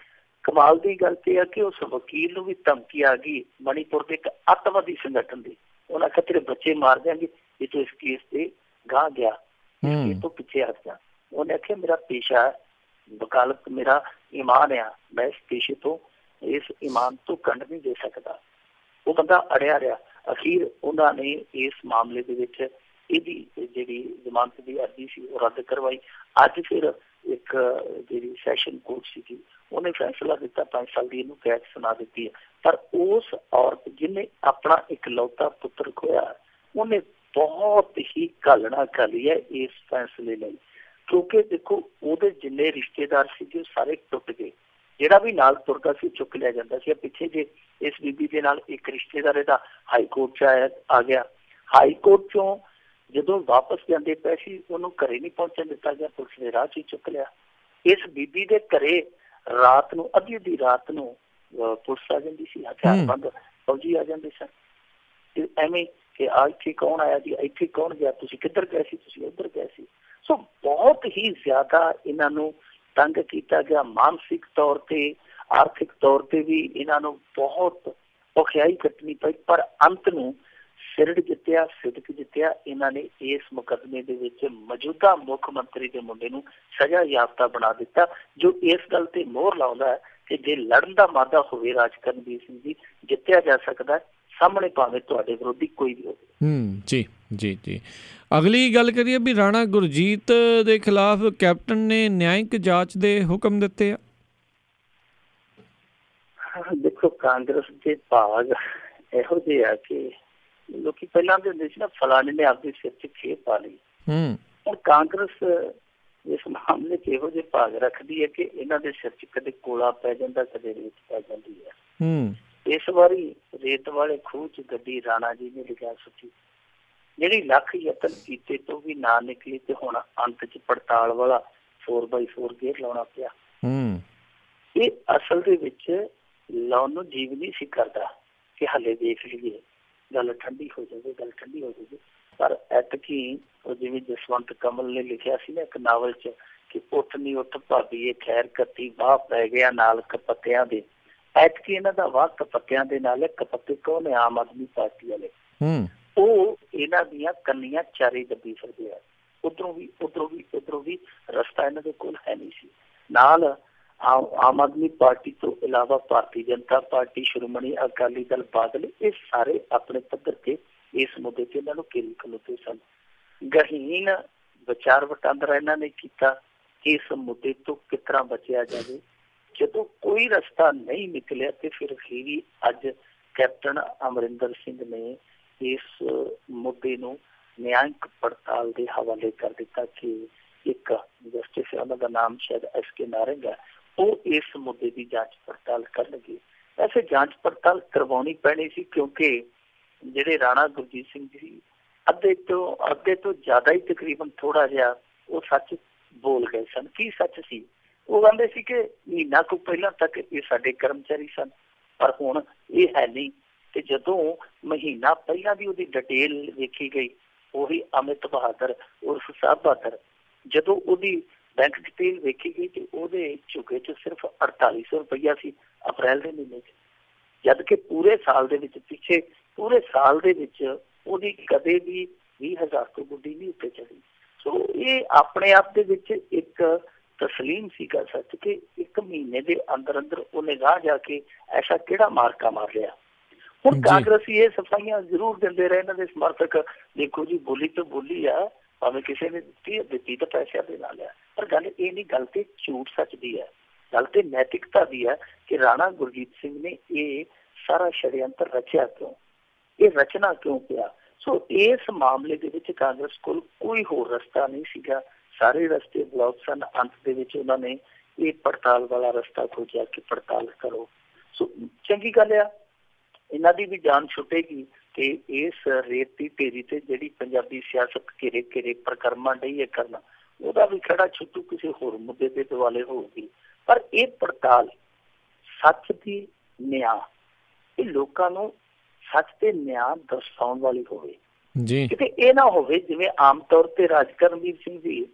ਕਮਾਲ ਦੀ ਗੱਲ ਤੇ ਆ ਕਿ ਉਸ ਵਕੀਲ ਨੂੰ ਵੀ ਧਮਕੀ ਆ ਗਈ ਮਣੀਪੁਰ ਦੇ ਇੱਕ ਅੱਤਵਾਦੀ ਸੰਗਠਨ ਦੀ। ਉਹਨਾਂ ਆਖਿਆ ਤੇਰੇ ਬੱਚੇ ਮਾਰ ਦਿਆਂਗੇ ਜੇ ਤੂੰ ਇਸ ਕੇਸ ਤੇ ਗਾਂਹ ਗਿਆ, ਇਸ ਕੇਸ ਤੋਂ ਪਿੱਛੇ ਹਟ ਜਾ। ਉਹਨੇ ਆਖਿਆ ਮੇਰਾ ਪੇਸ਼ਾ ਹੈ ਵਕਾਲਤ, ਮੇਰਾ ਈਮਾਨ ਆ, ਮੈਂ ਇਸ ਪੇਸ਼ੇ ਤੋਂ, ਇਸ ਈਮਾਨ ਤੋਂ ਕੰਡ ਨਹੀਂ ਦੇ ਸਕਦਾ। ਉਹ ਬੰਦਾ ਅੜਿਆ ਰਿਹਾ। ਅਖੀਰ ਉਹਨਾਂ ਨੇ ਇਸ ਮਾਮਲੇ ਦੇ ਵਿੱਚ ਇਹਦੀ ਜਿਹੜੀ ਜ਼ਮਾਨਤ ਦੀ ਅਰਜ਼ੀ ਸੀ ਉਹ ਰੱਦ ਕਰਵਾਈ। ਅੱਜ ਫਿਰ ਇੱਕ ਇੱਕ ਜਿਹੜੀ ਸੈਸ਼ਨ ਕੋਰਟ ਸੀਗੀ ਉਹਨੇ ਫੈਸਲਾ ਦਿੱਤਾ 5 ਸਾਲ ਦੀ ਇਹਨੂੰ ਕੈਦ ਸੁਣਾ ਦਿੱਤੀ ਹੈ। ਪਰ ਉਸ ਔਰਤ ਜਿਹਨੇ ਆਪਣਾ ਇਕਲੌਤਾ ਪੁੱਤਰ ਖੋਇਆ ਉਹਨੇ ਬਹੁਤ ਹੀ ਘਾਲਣਾ ਘਾਲੀ ਹੈ ਇਸ ਫੈਸਲੇ ਲਈ, ਕਿਉਂਕਿ ਦੇਖੋ ਉਹਦੇ ਜਿੰਨੇ ਰਿਸ਼ਤੇਦਾਰ ਸੀਗੇ ਸਾਰੇ ਟੁੱਟ ਗਏ। ਜਿਹੜਾ ਵੀ ਨਾਲ ਤੁਰਦਾ ਸੀ ਚੁੱਕ ਲਿਆ ਜਾਂਦਾ ਸੀ। ਪਿੱਛੇ ਜੇ ਇਸ ਬੀਬੀ ਦੇ ਨਾਲ ਇੱਕ ਰਿਸ਼ਤੇਦਾਰ ਇਹਦਾ ਹਾਈ ਕੋਰਟ 'ਚ ਆ ਗਿਆ। ਹਾਈ ਕੋਰਟ 'ਚੋਂ ਜਦੋਂ ਵਾਪਸ ਜਾਂਦੇ ਪਏ ਸੀ ਉਹਨੂੰ ਘਰੇ ਨਹੀਂ ਪਹੁੰਚਣ ਦਿੱਤਾ ਗਿਆ, ਪੁਲਿਸ ਨੇ ਰਾਹ 'ਚ ਹੀ ਚੁੱਕ ਲਿਆ। ਇਸ ਬੀਬੀ ਦੇ ਘਰੇ ਰਾਤ ਨੂੰ ਅੱਧੀ ਰਾਤ ਨੂੰ ਪੁਲਿਸ ਆ ਜਾਂਦੀ ਸੀ, ਹਥਿਆਰਬੰਦ ਫੌਜੀ ਆ ਜਾਂਦੇ ਸਨ। ਤੇ ਐਵੇਂ ਕਿ ਆ ਇੱਥੇ ਕੌਣ ਆਇਆ ਜੀ, ਇੱਥੇ ਕੌਣ ਗਿਆ, ਤੁਸੀਂ ਕਿੱਧਰ ਗਏ ਸੀ, ਤੁਸੀਂ ਉੱਧਰ ਗਏ ਸੀ। ਸੋ ਬਹੁਤ ਹੀ ਜ਼ਿਆਦਾ ਇਹਨਾਂ ਨੂੰ ਤੰਗ ਕੀਤਾ ਗਿਆ, ਮਾਨਸਿਕ ਤੌਰ ਤੇ ਆਰਥਿਕ ਤੌਰ ਤੇ ਵੀ ਇਹਨਾਂ ਨੂੰ ਬਹੁਤ ਔਖਿਆਈ ਕੱਟਣੀ ਪਈ। ਪਰ ਅੰਤ ਨੂੰ ਸਿਰੜ ਜਿੱਤਿਆ, ਸਿਦਕ ਜਿੱਤਿਆ। ਇਹਨਾਂ ਨੇ ਇਸ ਮੁਕੱਦਮੇ ਦੇ ਵਿੱਚ ਮੌਜੂਦਾ ਮੁੱਖ ਮੰਤਰੀ ਦੇ ਮੁੰਡੇ ਨੂੰ ਸਜ਼ਾ ਯਾਫਤਾ ਬਣਾ ਦਿੱਤਾ, ਜੋ ਇਸ ਗੱਲ ਤੇ ਮੋਹਰ ਲਾਉਂਦਾ ਹੈ ਕਿ ਜੇ ਲੜਨ ਦਾ ਮਾਦਾ ਹੋਵੇ ਰਾਜ ਕਰਨਵੀਰ ਸਿੰਘ ਜੀ, ਜਿੱਤਿਆ ਜਾ ਸਕਦਾ ਹੈ, ਸਾਹਮਣੇ ਭਾਵੇਂ ਤੁਹਾਡੇ ਵਿਰੋਧੀ ਕੋਈ ਵੀ ਹੋਵੇ। ਜੀ ਜੀ ਜੀ। ਅਗਲੀ ਗੱਲ ਕਰੀਏ ਵੀ ਰਾਣਾ ਗੁਰਜੀਤ ਦੇ ਖਿਲਾਫ ਕੈਪਟਨ ਨੇ ਨਿਆਂਇਕ ਜਾਂਚ ਦੇ ਹੁਕਮ ਦਿੱਤੇ ਆ। ਦੇਖੋ ਕਾਂਗਰਸ ਦੇ ਭਾਗ ਇਹੋ ਜਿਹੇ ਆ ਕਿ ਲੋਕੀ ਪਹਿਲਾਂ ਦੇ ਹੁੰਦੇ ਸੀ ਨਾ, ਫਲਾਣੇ ਨੇ ਆਪਦੇ ਸਿਰ 'ਚ ਖੇਪ ਪਾ ਲਈ। ਹੁਣ ਕਾਂਗਰਸ ਇਸ ਮਾਮਲੇ 'ਚ ਇਹੋ ਜਿਹੇ ਭਾਗ ਰੱਖਦੀ ਹੈ ਕਿ ਇਹਨਾਂ ਦੇ ਸਿਰ 'ਚ ਕਦੇ ਕੋਲਾ ਪੈ ਜਾਂਦਾ, ਕਦੇ ਰੇਤ ਪੈ ਜਾਂਦੀ ਹੈ। ਇਸ ਵਾਰੀ ਰੇਤ ਵਾਲੇ ਖੂਹ 'ਚ ਗੱਡੀ ਰਾਣਾ ਜੀ ਨੇ ਲਿਜਾ ਸੁੱਟੀ, ਜਿਹੜੀ ਲੱਖ ਯਤਨ ਕੀਤੇ ਤੋਂ ਵੀ ਨਾ ਨਿਕਲੀ ਤੇ ਹੁਣ ਅੰਤ 'ਚ ਪੜਤਾਲ ਵਾਲਾ 4x4 ਗੇਅਰ ਲਾਉਣਾ ਪਿਆ। ਇਹ ਅਸਲ ਦੇ ਵਿੱਚ ਲਾਉਣ ਨੂੰ ਜੀਵ ਨਹੀਂ ਸੀ ਕਰਦਾ ਕਿ ਹਲੇ ਦੇਖ ਲਈਏ, ਗੱਲ ਠੰਡੀ ਹੋ ਜਾਵੇ, ਗੱਲ ਠੰਡੀ ਹੋ ਜਾਵੇ। ਪਰ ਐਤਕੀ ਉਹ ਜਿਵੇਂ ਜਸਵੰਤ ਕਮਲ ਨੇ ਲਿਖਿਆ ਸੀ ਨਾ ਇੱਕ ਨਾਵਲ 'ਚ ਕਿ ਉੱਠ ਨੀ ਉੱਠ ਭਾਬੀ ਇਹ ਖੈਰ ਕੱਤੀ ਵਾਹ ਪੈ ਗਿਆ ਨਾਲ ਕਪੱਤਿਆਂ ਦੇ। ਐਤਕੀ ਇਹਨਾਂ ਦਾ ਵਾਹ ਕਪੱਤਿਆਂ ਦੇ ਨਾਲ ਹੈ। ਕਪੱਤੇ ਕੌਣ ਨੇ? ਆਮ ਆਦਮੀ ਪਾਰਟੀ ਵਾਲੇ। ਉਹ ਇਹਨਾਂ ਦੀਆਂ ਕੰਨੀਆਂ ਚਾਰੇ ਦੱਬੀ ਫਿਰਦੇ ਆ, ਉੱਧਰੋਂ ਵੀ ਉੱਧਰੋਂ ਵੀ ਉੱਧਰੋਂ ਵੀ। ਰਸਤਾ ਇਹਨਾਂ ਦੇ ਕੋਲ ਹੈ ਨਹੀਂ ਸੀ। ਨਾਲ ਆਮ ਆਦਮੀ ਪਾਰਟੀ ਤੋਂ ਇਲਾਵਾ ਭਾਰਤੀ ਜਨਤਾ ਪਾਰਟੀ, ਸ਼੍ਰੋਮਣੀ ਅਕਾਲੀ ਦਲ, ਬਾਦਲ, ਇਹ ਸਾਰੇ ਆਪਣੇ ਪੱਧਰ ਤੇ ਇਸ ਮੁੱਦੇ ਤੇ ਇਹਨਾਂ ਨੂੰ ਘੇਰੀ ਖਲੋਤੇ ਸਨ। ਗਹੀਨ ਵਿਚਾਰ ਵਟਾਂਦਰਾ ਇਹਨਾਂ ਨੇ ਕੀਤਾ ਕਿ ਇਸ ਮੁੱਦੇ ਤੋਂ ਕਿਸ ਤਰ੍ਹਾਂ ਬਚਿਆ ਜਾਵੇ। ਜਦੋਂ ਕੋਈ ਰਸਤਾ ਨਹੀਂ ਨਿਕਲਿਆ ਤੇ ਫਿਰ ਵੀ ਅੱਜ ਕੈਪਟਨ ਅਮਰਿੰਦਰ ਸਿੰਘ ਨੇ ਇਸ ਮੁੱਦੇ ਨੂੰ ਨਿਆਂਇਕ ਪੜਤਾਲ ਦੇ ਹਵਾਲੇ ਕਰ ਦਿੱਤਾ ਕਿ ਇੱਕ ਜਸਟਿਸ, ਉਹਨਾਂ ਦਾ ਨਾਮ ਸ਼ਾਇਦ SK ਨਾਰੰਗ ਹੈ, ਉਹ ਇਸ ਮੁੱਦੇ ਦੀ ਜਾਂਚ ਪੜਤਾਲ ਕਰਨਗੇ। ਵੈਸੇ ਜਾਂਚ ਪੜਤਾਲ ਕਰਵਾਉਣੀ ਪੈਣੀ ਸੀ ਕਿਉਂਕਿ ਜਿਹੜੇ ਰਾਣਾ ਗੁਰਜੀਤ ਸਿੰਘ ਜੀ ਅੱਧੇ ਤੋਂ ਜ਼ਿਆਦਾ ਹੀ ਤਕਰੀਬਨ ਥੋੜਾ ਜਿਹਾ ਉਹ ਸੱਚ ਬੋਲ ਗਏ ਸਨ। ਕੀ ਸੱਚ ਸੀ? ਉਹ ਕਹਿੰਦੇ ਸੀ ਕਿ ਮਹੀਨਾ ਕੁ ਪਹਿਲਾਂ ਤੱਕ ਇਹ ਸਾਡੇ ਕਰਮਚਾਰੀ ਸਨ, ਪਰ ਹੁਣ ਇਹ ਹੈ ਨਹੀਂ। ਤੇ ਜਦੋਂ ਮਹੀਨਾ ਪਹਿਲਾਂ ਦੀ ਉਹਦੀ ਡਿਟੇਲ ਵੇਖੀ ਗਈ, ਉਹੀ ਅਮਿਤ ਬਹਾਦਰ ਉਰਫ ਸਾਹਿਬ ਬਹਾਦਰ, ਜਦੋਂ ਉਹਦੀ ਬੈਂਕ ਡਿਟੇਲ ਵੇਖੀ ਗਈ ਤੇ ਉਹਦੇ ਝੁਕੇ 'ਚ ਸਿਰਫ 4800 ਰੁਪਇਆ ਸੀ ਅਪ੍ਰੈਲ ਦੇ ਮਹੀਨੇ 'ਚ, ਜਦ ਕਿ ਪੂਰੇ ਸਾਲ ਦੇ ਵਿੱਚ ਪਿੱਛੇ ਪੂਰੇ ਸਾਲ ਦੇ ਵਿੱਚ ਉਹਦੀ ਕਦੇ ਵੀ 20,000 ਤੋਂ ਗੁੱਡੀ ਨਹੀਂ ਉੱਤੇ ਚੜੀ। ਸੋ ਇਹ ਆਪਣੇ ਆਪ ਦੇ ਵਿੱਚ ਇੱਕ ਤਸਲੀਮ ਸੀਗਾ ਸੱਚ ਕਿ ਇੱਕ ਮਹੀਨੇ ਦੇ ਅੰਦਰ ਅੰਦਰ ਉਹਨੇ ਰਾਹ ਜਾ ਕੇ ਐਸਾ ਕਿਹੜਾ ਮਾਰਕਾ ਮਾਰ ਲਿਆ। ਹੁਣ ਕਾਂਗਰਸੀ ਇਹ ਸਫਾਈਆਂ ਜ਼ਰੂਰ ਦਿੰਦੇ ਰਹੇ, ਇਹਨਾਂ ਦੇ ਸਮਰਥਕ, ਦੇਖੋ ਜੀ ਬੋਲੀ ਤੋਂ ਬੋਲੀ ਆ, ਭਾਵੇਂ ਕਿਸੇ ਨੇ ਦਿੱਤੀ ਤਾਂ ਪੈਸਿਆਂ ਦੇ ਨਾਲ ਆ, ਪਰ ਗੱਲ ਇਹ ਨਹੀਂ, ਗੱਲ ਤੇ ਝੂਠ ਸੱਚ ਦੀ ਹੈ, ਗੱਲ ਤੇ ਨੈਤਿਕਤਾ ਦੀ ਹੈ ਕਿ ਰਾਣਾ ਗੁਰਜੀਤ ਸਿੰਘ ਨੇ ਇਹ ਸਾਰਾ ਸ਼ੜਯੰਤਰ ਰਚਿਆ ਕਿਉਂ, ਇਹ ਰਚਨਾ ਕਿਉਂ ਪਿਆ। ਸੋ ਇਸ ਮਾਮਲੇ ਦੇ ਵਿੱਚ ਕਾਂਗਰਸ ਕੋਲ ਕੋਈ ਹੋਰ ਰਸਤਾ ਨਹੀਂ ਸੀਗਾ, ਸਾਰੇ ਰਸਤੇ ਬਲੌਕ ਸਨ। ਅੰਤ ਦੇ ਵਿੱਚ ਉਹਨਾਂ ਨੇ ਇਹ ਪੜਤਾਲ ਵਾਲਾ ਰਸਤਾ ਖੋਜਿਆ ਕਿ ਪੜਤਾਲ ਕਰੋ। ਸੋ ਚੰਗੀ ਗੱਲ ਆ, ਇਹਨਾਂ ਦੀ ਵੀ ਜਾਨ ਛੁੱਟੇਗੀ ਕਿ ਇਸ ਰੇਤੀ ਢੇਰੀ ਤੇ ਜਿਹੜੀ ਪੰਜਾਬੀ ਸਿਆਸਤ ਘੇਰੇ ਪ੍ਰਕਰਮਾਂ ਡਈ ਹੈ ਕਰਨਾ, ਉਹਦਾ ਵੀ ਖੜਾ ਛੁੱਟੂ, ਕਿਸੇ ਹੋਰ ਮੁੱਦੇ ਦੇ ਦੁਆਲੇ ਹੋਊਗੀ। ਪਰ ਇਹ ਪੜਤਾਲ ਸੱਚ ਦੀ ਨਿਆਂ, ਇਹ ਲੋਕਾਂ ਨੂੰ ਸੱਚ ਤੇ ਨਿਆਂ ਦਰਸਾਉਣ ਵਾਲੀ ਹੋਵੇ। ਕਿਤੇ ਇਹ ਨਾ ਹੋਵੇ ਜਿਵੇਂ ਆਮ ਤੌਰ ਤੇ ਰਾਜ ਕਰਨਵੀਰ ਸਿੰਘ ਜੀ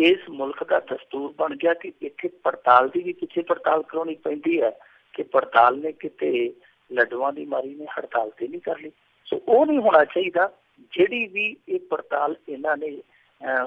ਇਸ ਮੁਲਕ ਦਾ ਦਸਤੂਰ ਬਣ ਗਿਆ ਕਿ ਇੱਥੇ ਪੜਤਾਲ ਦੀ ਵੀ ਪਿੱਛੇ ਪੜਤਾਲ ਕਰਾਉਣੀ ਪੈਂਦੀ ਹੈ ਕਿ ਪੜਤਾਲ ਨੇ ਕਿਤੇ ਲੱਡੂਆਂ ਦੀ ਮਾਰੀ ਨੇ ਹੜਤਾਲ ਤੇ ਨਹੀਂ ਕਰ ਲਈ। ਸੋ ਉਹ ਨਹੀਂ ਹੋਣਾ ਚਾਹੀਦਾ। ਜਿਹੜੀ ਵੀ ਇਹ ਪੜਤਾਲ ਇਹਨਾਂ ਨੇ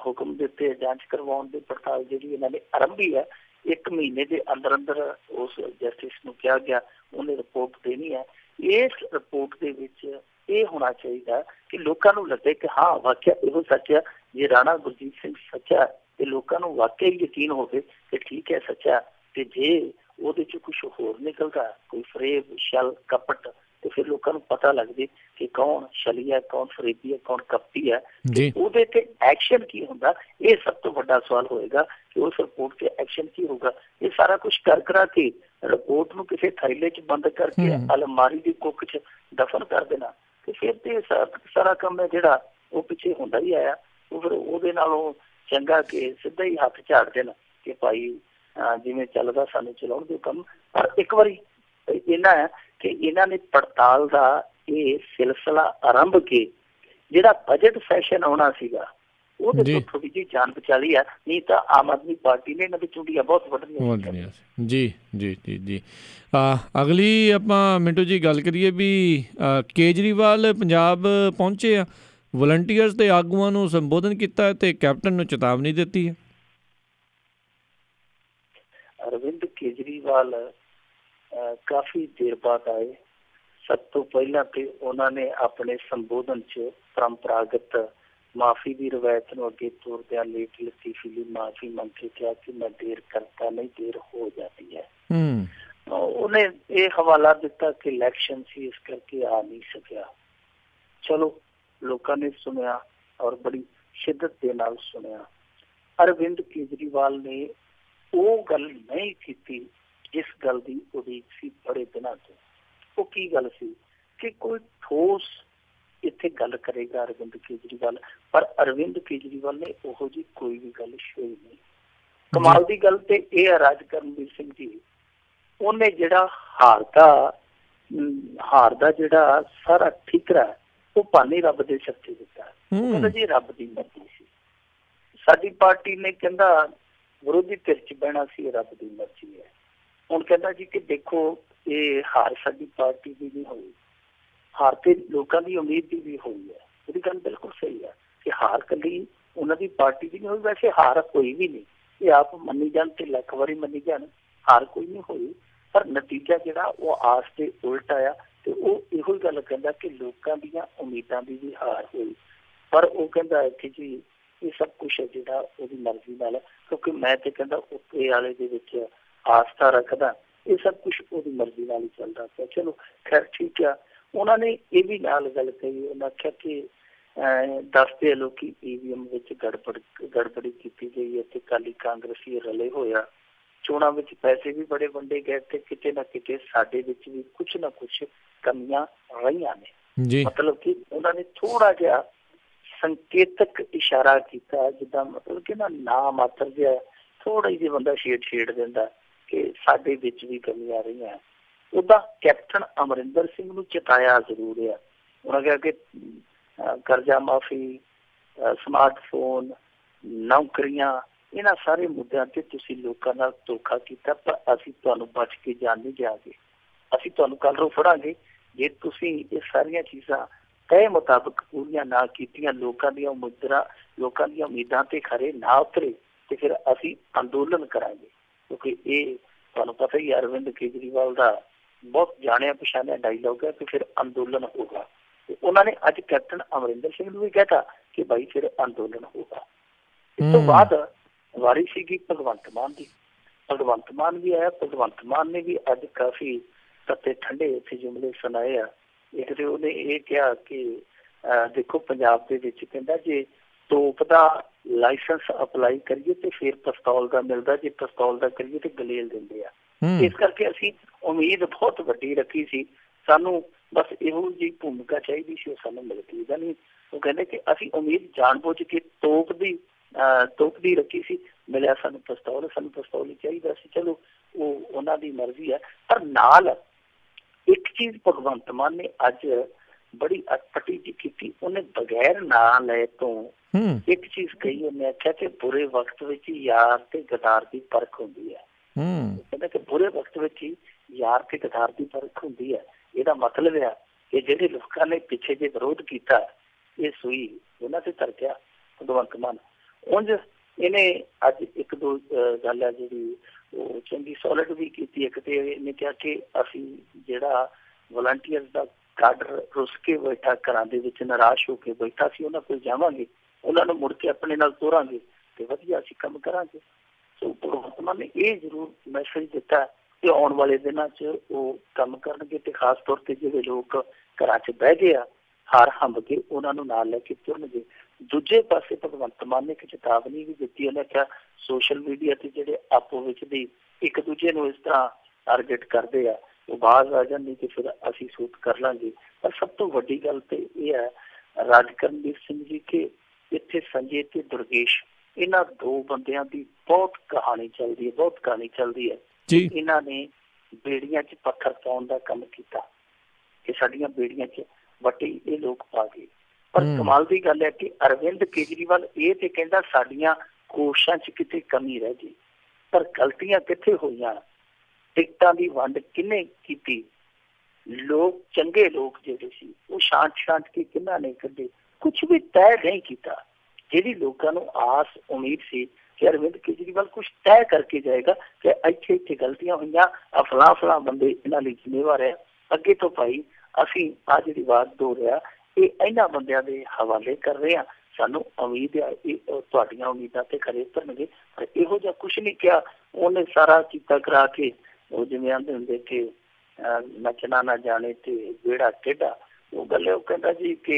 ਹੁਕਮ ਦਿੱਤੇ ਜਾਂਚ ਕਰਵਾਉਣ ਦੀ ਪੜਤਾਲ ਜਿਹੜੀ ਇਹਨਾਂ ਨੇ ਆਰੰਭੀ ਹੈ, 1 ਮਹੀਨੇ ਦੇ ਅੰਦਰ ਅੰਦਰ ਉਸ ਜਸਟਿਸ ਨੂੰ ਕਿਹਾ ਗਿਆ ਉਹਨੇ ਰਿਪੋਰਟ ਦੇਣੀ ਹੈ। ਇਸ ਰਿਪੋਰਟ ਦੇ ਵਿੱਚ ਇਹ ਹੋਣਾ ਚਾਹੀਦਾ ਕਿ ਲੋਕਾਂ ਨੂੰ ਲੱਗੇ ਕਿ ਹਾਂ ਵਾਕਿਆ ਇਹੋ ਸੱਚ ਹੈ, ਜੇ ਰਾਣਾ ਗੁਰਜੀਤ ਸਿੰਘ ਸੱਚਾ ਤੇ ਲੋਕਾਂ ਨੂੰ ਵਾਕਿਆ ਹੀ ਯਕੀਨ ਹੋਵੇ ਕਿ ਠੀਕ ਹੈ, ਸੱਚਾ, ਤੇ ਜੇ ਉਹਦੇ ਚ ਕੁਛ ਹੋਰ ਨਿਕਲਦਾ, ਕੋਈ ਫਰੇਬ, ਛਲ, ਕਪਟ, ਤੇ ਫਿਰ ਲੋਕਾਂ ਨੂੰ ਪਤਾ ਲੱਗ ਜੇ ਕਿ ਕੌਣ ਛਲੀ ਹੈ, ਕੌਣ ਫਰੇਬੀ ਹੈ, ਕੌਣ ਕਪਟੀ ਹੈ, ਤੇ ਉਹਦੇ ਤੇ ਐਕਸ਼ਨ ਕੀ ਹੁੰਦਾ। ਇਹ ਸਭ ਤੋਂ ਵੱਡਾ ਸਵਾਲ ਹੋਏਗਾ ਕਿ ਉਸ ਰਿਪੋਰਟ ਤੇ ਐਕਸ਼ਨ ਕੀ ਹੋਊਗਾ। ਇਹ ਸਾਰਾ ਕੁਛ ਕਰ ਕੇ ਰਿਪੋਰਟ ਨੂੰ ਕਿਸੇ ਥੈਲੇ ਚ ਬੰਦ ਕਰਕੇ ਅਲਮਾਰੀ ਦੀ ਕੁੱਖ ਚ ਦਫਨ ਕਰ ਦੇਣਾ, ਤੇ ਫਿਰ ਤੇ ਸਾਰਾ ਕੰਮ ਹੈ ਜਿਹੜਾ ਉਹ ਪਿੱਛੇ ਹੁੰਦਾ ਹੀ ਆਇਆ। ਉਹ ਫਿਰ ਉਹਦੇ ਨਾਲੋਂ ਚੰਗਾ ਕਿ ਸਿੱਧਾ ਹੀ ਹੱਥ ਝਾੜ ਦੇਣਾ ਕਿ ਭਾਈ ਜਿਵੇਂ ਚੱਲਦਾ ਸਾਨੂੰ ਚਲਾਉਣ ਦਿਓ ਕੰਮ। ਪਰ ਇੱਕ ਵਾਰੀ ਇਹਨਾਂ ਹੈ ਕਿ ਇਹਨਾਂ ਨੇ ਪੜਤਾਲ ਦਾ ਇਹ ਸਿਲਸਿਲਾ ਆਰੰਭ ਕੇ ਜਿਹੜਾ ਬਜਟ ਸੈਸ਼ਨ ਆਉਣਾ ਸੀਗਾ ਉਹਦੇ ਤੋਂ ਥੋੜੀ ਜਿਹੀ ਜਾਨ ਬਚਾ ਲਈ ਆ, ਨਹੀਂ ਤਾਂ ਆਮ ਆਦਮੀ ਪਾਰਟੀ ਨੇ ਇਹਨਾਂ ਦੀ ਚੁੰਡੀਆਂ ਬਹੁਤ ਵੱਢਣੀਆਂ ਜੀ ਜੀ ਜੀ ਜੀ। ਅਗਲੀ ਆਪਾਂ ਮਿੰਟੂ ਜੀ ਗੱਲ ਕਰੀਏ ਵੀ ਕੇਜਰੀਵਾਲ ਪੰਜਾਬ ਪਹੁੰਚੇ ਆ, ਵਲੰਟੀਅਰਸ ਤੇ ਆਗੂਆਂ ਨੂੰ ਸੰਬੋਧਨ ਕੀਤਾ ਤੇ ਕੈਪਟਨ ਨੂੰ ਚੇਤਾਵਨੀ ਦਿੱਤੀ ਹੈ। ਅਰਵਿੰਦ ਕੇਜਰੀਵਾਲ ਕਾਫੀ ਦੇਰ ਬਾਅਦ ਆਏ। ਸਭ ਤੋਂ ਪਹਿਲਾਂ ਤੇ ਉਹਨਾਂ ਨੇ ਆਪਣੇ ਸੰਬੋਧਨ 'ਚ ਪਰੰਪਰਾਗਤ ਮਾਫੀ ਦੀ ਰਵਾਇਤ ਨੂੰ ਅੱਗੇ ਤੋਰਦਿਆਂ ਲੇਟ ਲਤੀਫੀ ਲਈ ਮਾਫੀ ਮੰਗ ਕੇ ਕਿਹਾ ਕਿ ਮੈਂ ਦੇਰ ਕਰਤਾ ਨਹੀਂ, ਦੇਰ ਹੋ ਜਾਂਦੀ ਹੈ। ਉਹਨੇ ਇਹ ਹਵਾਲਾ ਦਿੱਤਾ ਕਿ ਇਲੈਕਸ਼ਨ ਸੀ ਇਸ ਕਰਕੇ ਆ ਨਹੀਂ ਸਕਿਆ। ਚਲੋ, ਲੋਕਾਂ ਨੇ ਸੁਣਿਆ ਔਰ ਬੜੀ ਸ਼ਿੱਦਤ ਦੇ ਨਾਲ ਸੁਣਿਆ। ਅਰਵਿੰਦ ਕੇਜਰੀਵਾਲ ਨੇ ਉਹ ਗੱਲ ਨਹੀਂ ਕੀਤੀ ਜਿਸ ਗੱਲ ਦੀ ਉਡੀਕ ਸੀ ਬੜੇ ਦਿਨਾਂ ਤੋਂ। ਉਹ ਕੀ ਗੱਲ ਸੀ ਕਿ ਕੋਈ ਠੋਸ ਇੱਥੇ ਗੱਲ ਕਰੇਗਾ ਅਰਵਿੰਦ ਕੇਜਰੀਵਾਲ, ਪਰ ਅਰਵਿੰਦ ਕੇਜਰੀਵਾਲ ਨੇ ਉਹੋ ਜਿਹੀ ਕੋਈ ਵੀ ਗੱਲ ਛੇੜੀ ਨਹੀਂ। ਕਮਾਲ ਦੀ ਗੱਲ ਤੇ ਇਹ ਹੈ ਰਾਜ ਕਰਨਵੀਰ ਸਿੰਘ ਜੀ, ਉਹਨੇ ਜਿਹੜਾ ਹਾਰ ਦਾ ਜਿਹੜਾ ਸਾਰਾ ਠੀਕਰਾ ਉਹ ਭਾਨੀ ਰੱਬ ਦੇ ਸੱਤੇ ਦਿੱਤਾ। ਉਹ ਕਹਿੰਦਾ ਜੀ ਰੱਬ ਦੀ ਮਰਜ਼ੀ ਸੀ, ਸਾਡੀ ਪਾਰਟੀ ਨੇ ਕਹਿੰਦਾ ਵਿਰੋਧੀ ਧਿਰ ਚ ਬਹਿਣਾ ਸੀ, ਰੱਬ ਦੀ ਮਰਜ਼ੀ ਹੈ। ਹੁਣ ਕਹਿੰਦਾ ਜੀ ਕਿ ਦੇਖੋ ਇਹ ਹਾਰ ਸਾਡੀ ਪਾਰਟੀ ਦੀ ਨਹੀਂ ਹੋਈ, ਹਾਰ ਤੇ ਲੋਕਾਂ ਦੀ ਉਮੀਦ ਦੀ ਵੀ ਹੋਈ ਹੈ। ਉਹਦੀ ਗੱਲ ਬਿਲਕੁਲ ਸਹੀ ਹੈ ਕਿ ਹਾਰ ਕੱਲੀ ਉਹਨਾਂ ਦੀ ਪਾਰਟੀ ਦੀ ਨਹੀਂ ਹੋਈ, ਵੈਸੇ ਹਾਰ ਕੋਈ ਵੀ ਨਹੀਂ, ਇਹ ਆਪ ਮੰਨੀ ਜਾਣ ਤੇ ਲੱਖ ਵਾਰੀ ਮੰਨੀ ਜਾਣ, ਹਾਰ ਕੋਈ ਨਹੀਂ ਹੋਈ। ਪਰ ਨਤੀਜਾ ਜਿਹੜਾ ਉਹ ਆਸ ਦੇ ਉਲਟ ਆਇਆ ਤੇ ਉਹ ਇਹੋ ਹੀ ਗੱਲ ਕਹਿੰਦਾ ਕਿ ਲੋਕਾਂ ਦੀਆਂ ਉਮੀਦਾਂ ਦੀ ਵੀ ਹਾਰ ਹੋਈ। ਪਰ ਉਹ ਕਹਿੰਦਾ ਕਿ ਜੀ ਇਹ ਸਭ ਕੁਛ ਹੈ ਜਿਹੜਾ ਉਹਦੀ ਮਰਜ਼ੀ ਨਾਲ ਹੈ, ਕਿਉਂਕਿ ਮੈਂ ਤੇ ਕਹਿੰਦਾ ਉੱਤੇ ਵਾਲੇ ਦੇ ਵਿੱਚ ਆਸਥਾ ਰੱਖਦਾ, ਇਹ ਸਭ ਕੁਛ ਉਹਦੀ ਮਰਜ਼ੀ ਨਾਲ ਹੀ ਚੱਲਦਾ ਪਿਆ। ਚਲੋ ਖੈਰ ਠੀਕ ਆ। ਉਹਨਾਂ ਨੇ ਇਹ ਵੀ ਨਾਲ ਗੱਲ ਕਹੀ, ਉਹਨਾਂ ਆਖਿਆ ਕਿ ਦੱਸਦੇ ਲੋਕੀ EVM ਵਿੱਚ ਗੜਬੜੀ ਕੀਤੀ ਗਈ ਹੈ ਤੇ ਅਕਾਲੀ ਕਾਂਗਰਸੀ ਰਲੇ ਹੋਇਆ, ਚੋਣਾਂ ਵਿੱਚ ਪੈਸੇ ਵੀ ਬੜੇ ਵੰਡੇ ਗਏ ਤੇ ਕਿਤੇ ਨਾ ਕਿਤੇ ਸਾਡੇ ਵਿੱਚ ਵੀ ਕੁਛ ਨਾ ਕੁਛ ਕਮੀਆਂ ਰਹੀਆਂ ਨੇ। ਮਤਲਬ ਕਿ ਉਹਨਾਂ ਨੇ ਥੋੜਾ ਜਿਹਾ ਸੰਕੇਤਕ ਇਸ਼ਾਰਾ ਕੀਤਾ, ਜਿੱਦਾਂ ਮਤਲਬ ਕਿ ਨਾ ਮਾਤਰ ਜਿਹਾ ਥੋੜਾ ਜਿਹੀ ਬੰਦਾ ਛੇੜ ਦਿੰਦਾ ਕਿ ਸਾਡੇ ਵਿੱਚ ਵੀ ਕਮੀਆਂ ਰਹੀਆਂ। ਉਹਦਾ ਕੈਪਟਨ ਅਮਰਿੰਦਰ ਸਿੰਘ ਨੂੰ ਚੇਤਾਇਆ ਜ਼ਰੂਰ ਹੈ। ਉਹਨਾਂ ਕਿਹਾ ਕਿ ਕਰਜ਼ਾ ਮਾਫੀ, ਸਮਾਰਟਫੋਨ, ਨੌਕਰੀਆਂ, ਇਹਨਾਂ ਸਾਰੇ ਮੁੱਦਿਆਂ ਤੇ ਤੁਸੀਂ ਲੋਕਾਂ ਨਾਲ ਧੋਖਾ ਕੀਤਾ, ਪਰ ਅਸੀਂ ਤੁਹਾਨੂੰ ਬਚ ਕੇ ਜਾਣ ਨਹੀਂ ਦਿਆਂਗੇ, ਅਸੀਂ ਤੁਹਾਨੂੰ ਕੱਲ੍ਹ ਨੂੰ ਫੜਾਂਗੇ ਜੇ ਤੁਸੀਂ ਇਹ ਸਾਰੀਆਂ ਚੀਜ਼ਾਂ ਤੈਅ ਮੁਤਾਬਕ ਪੂਰੀਆਂ ਨਾ ਕੀਤੀਆਂ, ਲੋਕਾਂ ਦੀਆਂ ਉਮੀਦਾਂ ਤੇ ਖਰੇ ਨਾ ਉਤਰੇ, ਤੇ ਫਿਰ ਅਸੀਂ ਅੰਦੋਲਨ ਕਰਾਂਗੇ। ਕਿਉਂਕਿ ਇਹ ਤੁਹਾਨੂੰ ਪਤਾ ਹੀ ਅਰਵਿੰਦ ਕੇਜਰੀਵਾਲ ਦਾ ਬਹੁਤ ਜਾਣਿਆ ਪਛਾਣਿਆ ਡਾਇਲੋਗ ਹੈ ਕਿ ਫਿਰ ਅੰਦੋਲਨ ਹੋਗਾ। ਤੇ ਉਹਨਾਂ ਨੇ ਅੱਜ ਕੈਪਟਨ ਅਮਰਿੰਦਰ ਸਿੰਘ ਨੂੰ ਵੀ ਕਹਿਤਾ ਕਿ ਭਾਈ ਫਿਰ ਅੰਦੋਲਨ ਹੋਗਾ। ਇਸ ਤੋਂ ਬਾਅਦ ਵਾਰੀ ਸੀਗੀ ਭਗਵੰਤ ਮਾਨ ਦੀ। ਭਗਵੰਤ ਮਾਨ ਵੀ ਆਇਆ। ਭਗਵੰਤ ਮਾਨ ਨੇ ਵੀ ਅੱਜ ਕਾਫੀ ਤੱਤੇ ਠੰਡੇ ਇੱਥੇ ਜੁਮਲੇ ਸੁਣਾਏ ਆ। ਇੱਕ ਤੇ ਉਹਨੇ ਇਹ ਕਿਹਾ ਕਿ ਦੇਖੋ ਪੰਜਾਬ ਦੇ ਵਿੱਚ ਕਹਿੰਦਾ ਜੇ ਤੋਪ ਦਾ ਲਾਇਸੈਂਸ ਅਪਲਾਈ ਕਰੀਏ ਤੇ ਫਿਰ ਪਿਸਤੌਲ ਦਾ ਮਿਲਦਾ, ਜੇ ਪਿਸਤੌਲ ਦਾ ਕਰੀਏ ਤੇ ਗਲੇਲ ਦਿੰਦੇ ਆ। ਇਸ ਕਰਕੇ ਅਸੀਂ ਉਮੀਦ ਬਹੁਤ ਵੱਡੀ ਰੱਖੀ ਸੀ, ਸਾਨੂੰ ਬਸ ਇਹੋ ਜਿਹੀ ਭੂਮਿਕਾ ਚਾਹੀਦੀ ਸੀ, ਉਹ ਸਾਨੂੰ ਮਿਲਦੀ ਨਹੀਂ। ਉਹ ਕਹਿੰਦੇ ਕਿ ਅਸੀਂ ਉਮੀਦ ਜਾਣ ਬੁੱਝ ਕੇ ਤੋਪ ਦੀ ਰੱਖੀ ਸੀ, ਮਿਲਿਆ ਸਾਨੂੰ ਪਿਸਤੌਲ, ਸਾਨੂੰ ਪਿਸਤੌਲ ਹੀ ਚਾਹੀਦਾ ਸੀ। ਚਲੋ ਉਹ ਉਹਨਾਂ ਦੀ ਮਰਜ਼ੀ ਹੈ। ਪਰ ਨਾਲ ਇੱਕ ਚੀਜ਼ ਭਗਵੰਤ ਮਾਨ ਨੇ ਅੱਜ ਬੜੀ ਅਟਪਟੀ ਜਿਹੀ ਕੀਤੀ, ਉਹਨੇ ਬਗੈਰ ਨਾਂ ਲੈ ਤੋਂ ਇੱਕ ਚੀਜ਼ ਕਹੀ। ਉਹਨੇ ਆਖਿਆ ਕਿ ਬੁਰੇ ਵਕਤ ਵਿੱਚ ਯਾਰ ਤੇ ਗਦਾਰ ਦੀ ਪਰਖ ਹੁੰਦੀ ਹੈ। ਕਹਿੰਦਾ ਕਿ ਬੁਰੇ ਵਕਤ ਵਿੱਚ ਹੀ ਯਾਰ ਤੇ ਗਦਾਰ ਦੀ ਪਰਖ ਹੁੰਦੀ ਹੈ। ਇਹਦਾ ਮਤਲਬ ਹੈ ਕਿ ਜਿਹੜੇ ਲੋਕਾਂ ਨੇ ਪਿੱਛੇ ਜੇ ਵਿਰੋਧ ਕੀਤਾ, ਇਹ ਸੂਈ ਉਹਨਾਂ ਤੇ ਤਰਕਿਆ ਭਗਵੰਤ ਮਾਨ। ਉਂਝ ਇਹਨੇ ਅੱਜ ਇੱਕ ਦੋ ਗੱਲ ਹੈ ਜਿਹੜੀ ਉਹ ਚੰਗੀ ਸੋਲਿਡ ਵੀ ਕੀਤੀ। ਇੱਕ ਤੇ ਇਹਨੇ ਕਿਹਾ ਕਿ ਅਸੀਂ ਜਿਹੜਾ ਵਲੰਟੀਅਰਸ ਦਾ ਕਾਡਰ ਰੁੱਸ ਕੇ ਬੈਠਾ, ਘਰਾਂ ਦੇ ਵਿੱਚ ਨਿਰਾਸ਼ ਹੋ ਕੇ ਬੈਠਾ ਸੀ, ਉਹਨਾਂ ਕੋਲ ਜਾਵਾਂਗੇ, ਉਹਨਾਂ ਨੂੰ ਮੁੜ ਕੇ ਆਪਣੇ ਨਾਲ ਤੋਰਾਂਗੇ। ਤੇ ਵਧੀਆ ਅਸੀਂ ਕੰਮ ਕਰਾਂਗੇ। ਸੋ ਭਗਵੰਤ ਮਾਨ ਨੇ ਇਹ ਜ਼ਰੂਰ ਮੈਸੇਜ ਦਿੱਤਾ ਕਿ ਆਉਣ ਵਾਲੇ ਦਿਨਾਂ 'ਚ ਉਹ ਕੰਮ ਕਰਨਗੇ ਤੇ ਖਾਸ ਤੌਰ ਤੇ ਜਿਹੜੇ ਲੋਕ ਘਰਾਂ 'ਚ ਬਹਿ ਗਏ ਆ ਹਾਰ ਹੰਬ ਕੇ ਉਹਨਾਂ ਨੂੰ ਨਾਲ ਲੈ ਕੇ ਤੁਰਨਗੇ। ਦੂਜੇ ਪਾਸੇ ਭਗਵੰਤ ਮਾਨ ਨੇ ਇੱਕ ਚੇਤਾਵਨੀ ਵੀ ਦਿੱਤੀ। ਉਹਨੇ ਕਿਹਾ ਸੋਸ਼ਲ ਮੀਡੀਆ ਤੇ ਜਿਹੜੇ ਆਪੋ ਵਿੱਚ ਦੀ ਇੱਕ ਦੂਜੇ ਨੂੰ ਇਸ ਤਰ੍ਹਾਂ ਟਾਰਗੇਟ ਕਰਦੇ ਆ ਉਹ ਬਾਹਰ ਆ ਜਾਂਦੀ ਤੇ ਫਿਰ ਅਸੀਂ ਸੂਟ ਕਰ ਲਾਂਗੇ। ਪਰ ਸਭ ਤੋਂ ਵੱਡੀ ਗੱਲ ਤੇ ਇਹ ਹੈ ਰਾਜਕਰਨਵੀਰ ਸਿੰਘ ਜੀ ਕਿ ਇੱਥੇ ਸੰਜੇ ਤੇ ਦੁਰਗੇਸ਼ ਇਹਨਾਂ ਦੋ ਬੰਦਿਆਂ ਦੀ ਬਹੁਤ ਕਹਾਣੀ ਚੱਲਦੀ ਹੈ ਜੀ। ਇਹਨਾਂ ਨੇ ਬੇੜੀਆਂ 'ਚ ਪੱਥਰ ਪਾਉਣ ਦਾ ਕੰਮ ਕੀਤਾ ਕਿ ਸਾਡੀਆਂ ਬੇੜੀਆਂ 'ਚ ਵੱਟੀ ਇਹ ਲੋਕ ਪਾ ਗਏ। ਪਰ ਕਮਾਲ ਦੀ ਗੱਲ ਹੈ ਕਿ ਅਰਵਿੰਦ ਕੇਜਰੀਵਾਲ ਇਹ ਤੇ ਕਹਿੰਦਾ ਸਾਡੀਆਂ ਕੋਸ਼ਿਸ਼ਾਂ 'ਚ ਕਿਤੇ ਕਮੀ ਰਹਿ ਗਈ, ਪਰ ਗਲਤੀਆਂ ਕਿੱਥੇ ਹੋਈਆਂ? ਟਿਕਟਾਂ ਦੀ ਵੰਡ ਕਿਹਨੇ ਕੀਤੀ? ਲੋਕ ਚੰਗੇ ਲੋਕ ਜਿਹੜੇ ਸੀ ਉਹ ਛਾਂਟ ਕੇ ਕਿਹਨਾਂ ਨੇ ਕੱਢੇ? ਕੁਛ ਵੀ ਤੈਅ ਨਹੀਂ ਕੀਤਾ। ਜਿਹੜੀ ਲੋਕਾਂ ਨੂੰ ਆਸ ਉਮੀਦ ਸੀ ਕਿ ਅਰਵਿੰਦ ਕੇਜਰੀਵਾਲ ਕੁਛ ਤੈਅ ਕਰਕੇ ਜਾਏਗਾ ਕਿ ਇੱਥੇ ਗਲਤੀਆਂ ਹੋਈਆਂ, ਫਲਾਂ ਬੰਦੇ ਇਹਨਾਂ ਲਈ ਜ਼ਿੰਮੇਵਾਰ ਹੈ, ਅੱਗੇ ਤੋਂ ਭਾਈ ਅਸੀਂ ਆਹ ਜਿਹੜੀ ਬਾਤ ਦੋ ਰਿਹਾ ਇਹ ਇਹਨਾਂ ਬੰਦਿਆਂ ਦੇ ਹਵਾਲੇ ਕਰ ਰਹੇ ਹਾਂ, ਸਾਨੂੰ ਉਮੀਦ ਹੈ ਇਹ ਤੁਹਾਡੀਆਂ ਉਮੀਦਾਂ ਤੇ ਖਰੇ ਉਤਰਨਗੇ। ਪਰ ਇਹੋ ਜਿਹਾ ਕੁਛ ਨਹੀਂ ਕਿਹਾ। ਉਹਨੇ ਸਾਰਾ ਕੀਤਾ ਕਰਾ ਕੇ ਉਹ ਜਿਵੇਂ ਆਂਦੇ ਹੁੰਦੇ ਕਿ ਨੱਚਣਾ ਨਾ ਜਾਣੇ ਤੇ ਵਿਹੜਾ ਟੇਢਾ, ਉਹ ਗੱਲ ਉਹ ਕਹਿੰਦਾ ਜੀ ਕਿ